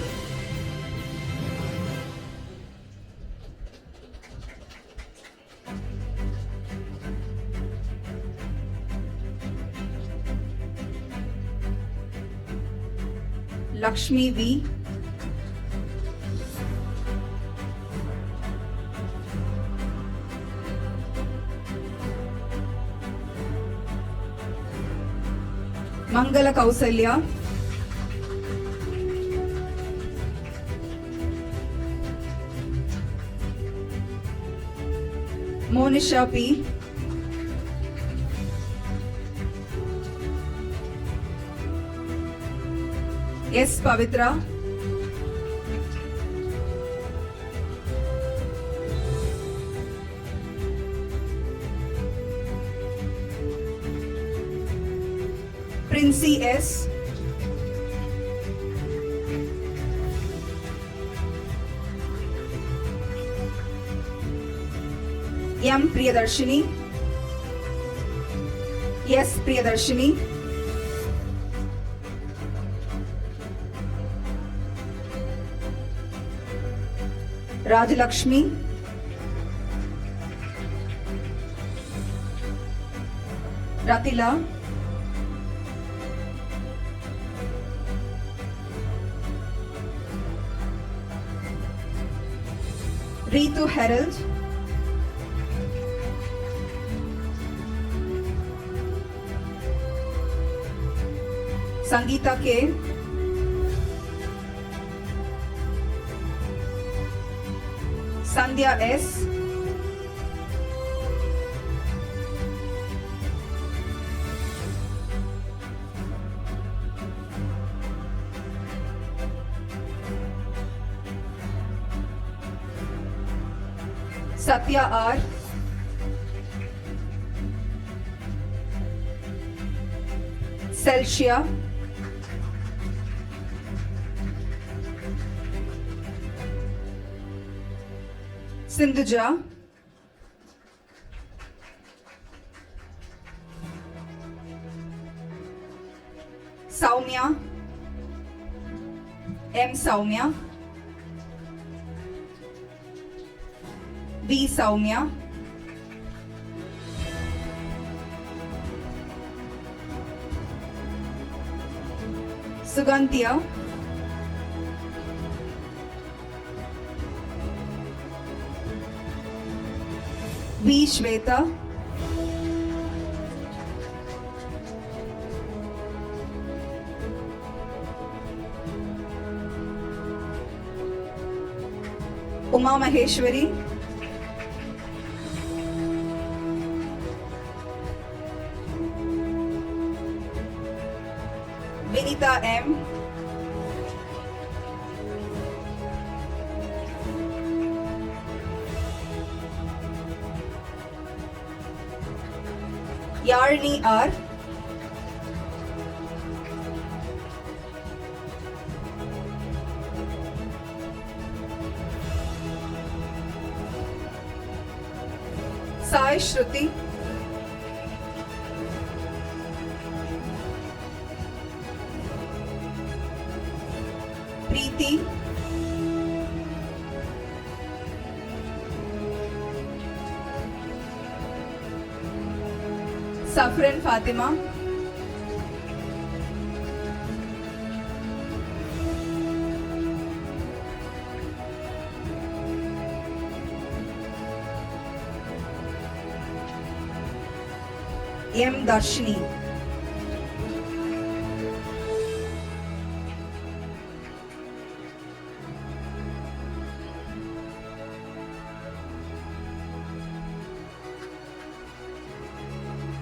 Lakshmi V. Mangala Kausalya, Monisha P, S. Pavitra, Princey S, M. Priyadarshini, S. Priyadarshini, Rajalakshmi, Ratila, Ritu Herald, Sangeeta K, Sandhya S, Satya R, Celsia, Sindhuja, Saumya, M. Saumya, V. Saumya, Sugandhya, V. Shweta, Uma Maheshwari, Vinita M, Yarni R, Sai Shruti, Preeti, Safran Fatima, M. Darshini.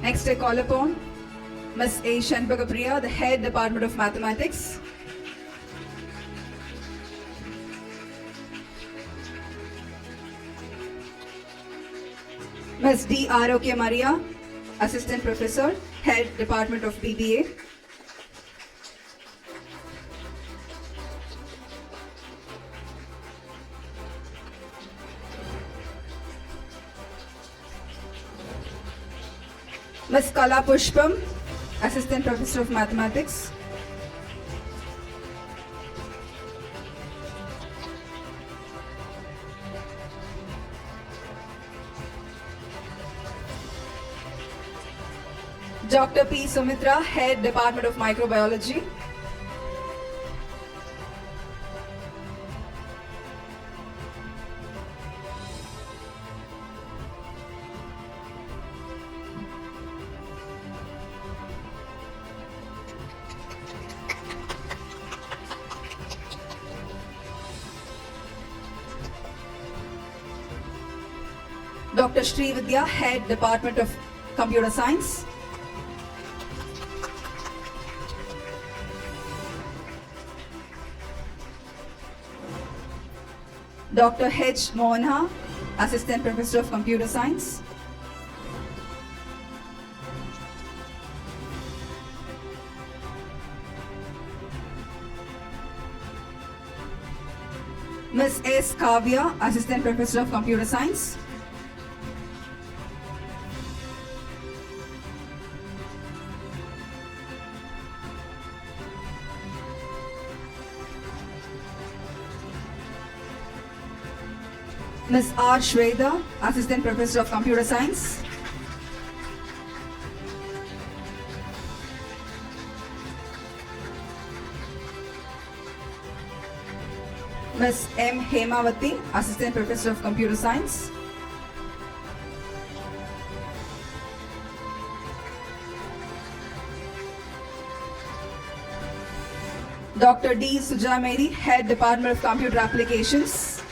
Next, I call upon Ms. A. Shanbagapriya, the Head Department of Mathematics. Ms. D. R.O.K. Maria, Assistant Professor, Head Department of BBA. Ms. Kala Pushpam, Assistant Professor of Mathematics. Dr. P. Sumitra, Head Department of Microbiology. Dr. Srividya, Head Department of Computer Science. Dr. H. Mohanha, Assistant Professor of Computer Science. Ms. S. Kavya, Assistant Professor of Computer Science. Ms. R. Shweta, Assistant Professor of Computer Science. Ms. M. Hemavati, Assistant Professor of Computer Science. Dr. D. Sujamedi, Head Department of Computer Applications.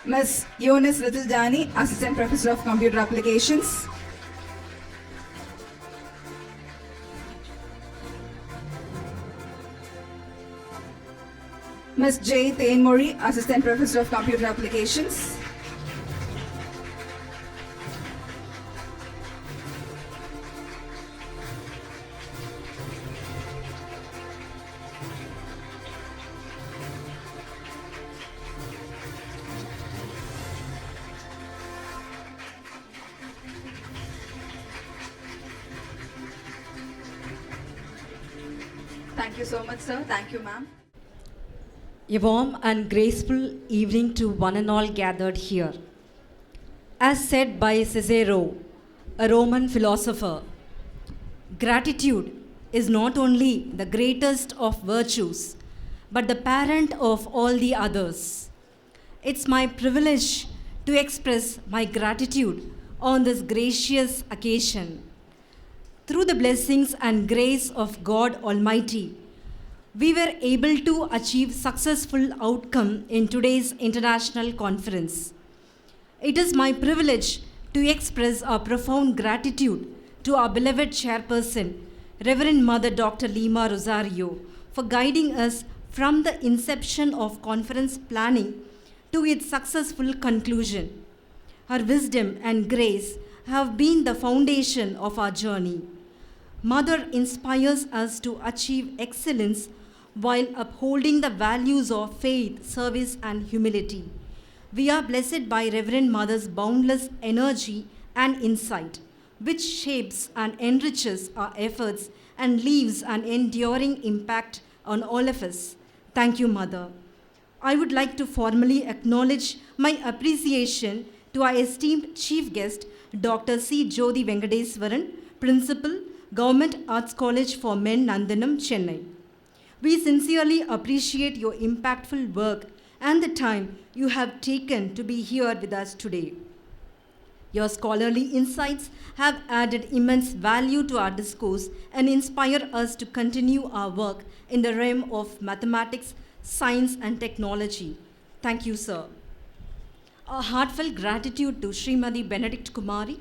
Ms. Eunice Little-Dani, Assistant Professor of Computer Applications. Ms. J. Tainmori, Assistant Professor of Computer Applications. Thank you so much, sir. Thank you, ma'am. A warm and graceful evening to one and all gathered here. As said by Cicero, a Roman philosopher, gratitude is not only the greatest of virtues, but the parent of all the others. It's my privilege to express my gratitude on this gracious occasion. Through the blessings and grace of God Almighty, we were able to achieve successful outcome in today's international conference. It is my privilege to express our profound gratitude to our beloved chairperson, Reverend Mother Dr. Lima Rosario, for guiding us from the inception of conference planning to its successful conclusion. Her wisdom and grace have been the foundation of our journey. Mother inspires us to achieve excellence while upholding the values of faith, service, and humility. We are blessed by Reverend Mother's boundless energy and insight, which shapes and enriches our efforts and leaves an enduring impact on all of us. Thank you, Mother. I would like to formally acknowledge my appreciation to our esteemed chief guest, Dr. C. Jyoti Venkateswaran, Principal, Government Arts College for Men, Nandanam, Chennai. We sincerely appreciate your impactful work and the time you have taken to be here with us today. Your scholarly insights have added immense value to our discourse and inspire us to continue our work in the realm of mathematics, science, and technology. Thank you, sir. A heartfelt gratitude to Srimati Benedict Kumari,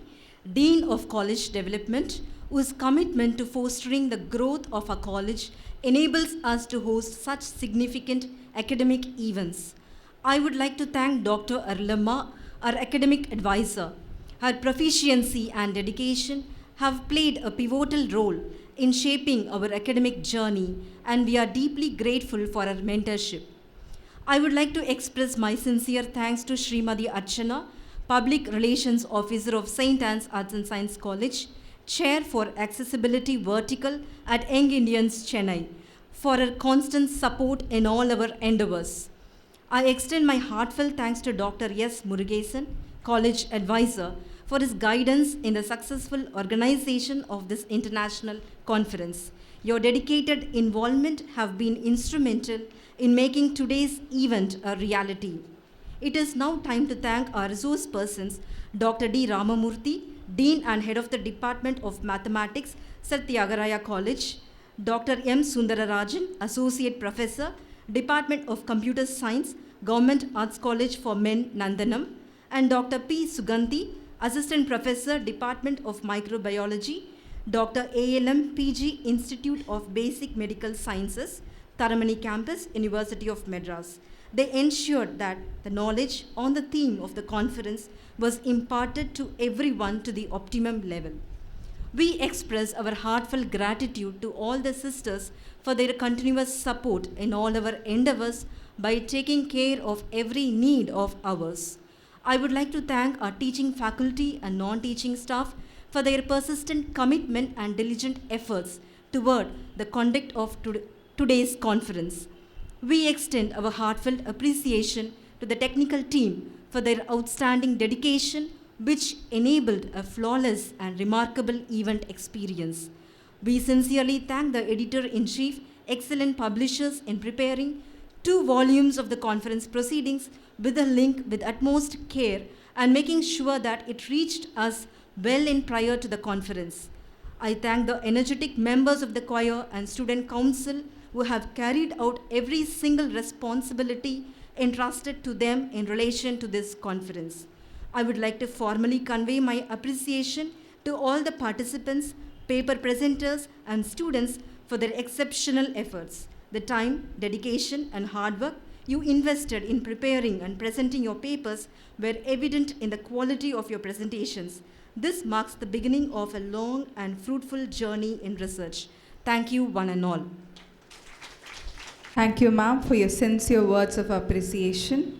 Dean of College Development, whose commitment to fostering the growth of our college enables us to host such significant academic events. I would like to thank Dr. Arlama, our academic advisor. Her proficiency and dedication have played a pivotal role in shaping our academic journey, and we are deeply grateful for her mentorship. I would like to express my sincere thanks to Srimati Archana, Public Relations Officer of St.Anne's Arts and Science College, Chair for Accessibility Vertical at Young Indians, Chennai, for her constant support in all our endeavors. I extend my heartfelt thanks to Dr. S. Murugesan, College Advisor, for his guidance in the successful organization of this international conference. Your dedicated involvement have been instrumental in making today's event a reality. It is now time to thank our resource persons, Dr. D. Ramamurthy, Dean and Head of the Department of Mathematics, Sir Tyagaraja College, Dr. M. Sundararajan, Associate Professor, Department of Computer Science, Government Arts College for Men, Nandanam, and Dr. P. Suganti, Assistant Professor, Department of Microbiology, Dr. ALM PG, Institute of Basic Medical Sciences, Taramani Campus, University of Madras. They ensured that the knowledge on the theme of the conference was imparted to everyone to the optimum level. We express our heartfelt gratitude to all the sisters for their continuous support in all our endeavors by taking care of every need of ours. I would like to thank our teaching faculty and non-teaching staff for their persistent commitment and diligent efforts toward the conduct of today's conference. We extend our heartfelt appreciation to the technical team for their outstanding dedication, which enabled a flawless and remarkable event experience. We sincerely thank the editor-in-chief, excellent publishers in preparing 2 volumes of the conference proceedings with a link with utmost care and making sure that it reached us well in prior to the conference. I thank the energetic members of the choir and student council who have carried out every single responsibility entrusted to them in relation to this conference. I would like to formally convey my appreciation to all the participants, paper presenters, and students for their exceptional efforts. The time, dedication, and hard work you invested in preparing and presenting your papers were evident in the quality of your presentations. This marks the beginning of a long and fruitful journey in research. Thank you, one and all. Thank you, ma'am, for your sincere words of appreciation.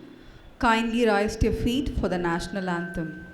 Kindly rise to your feet for the national anthem.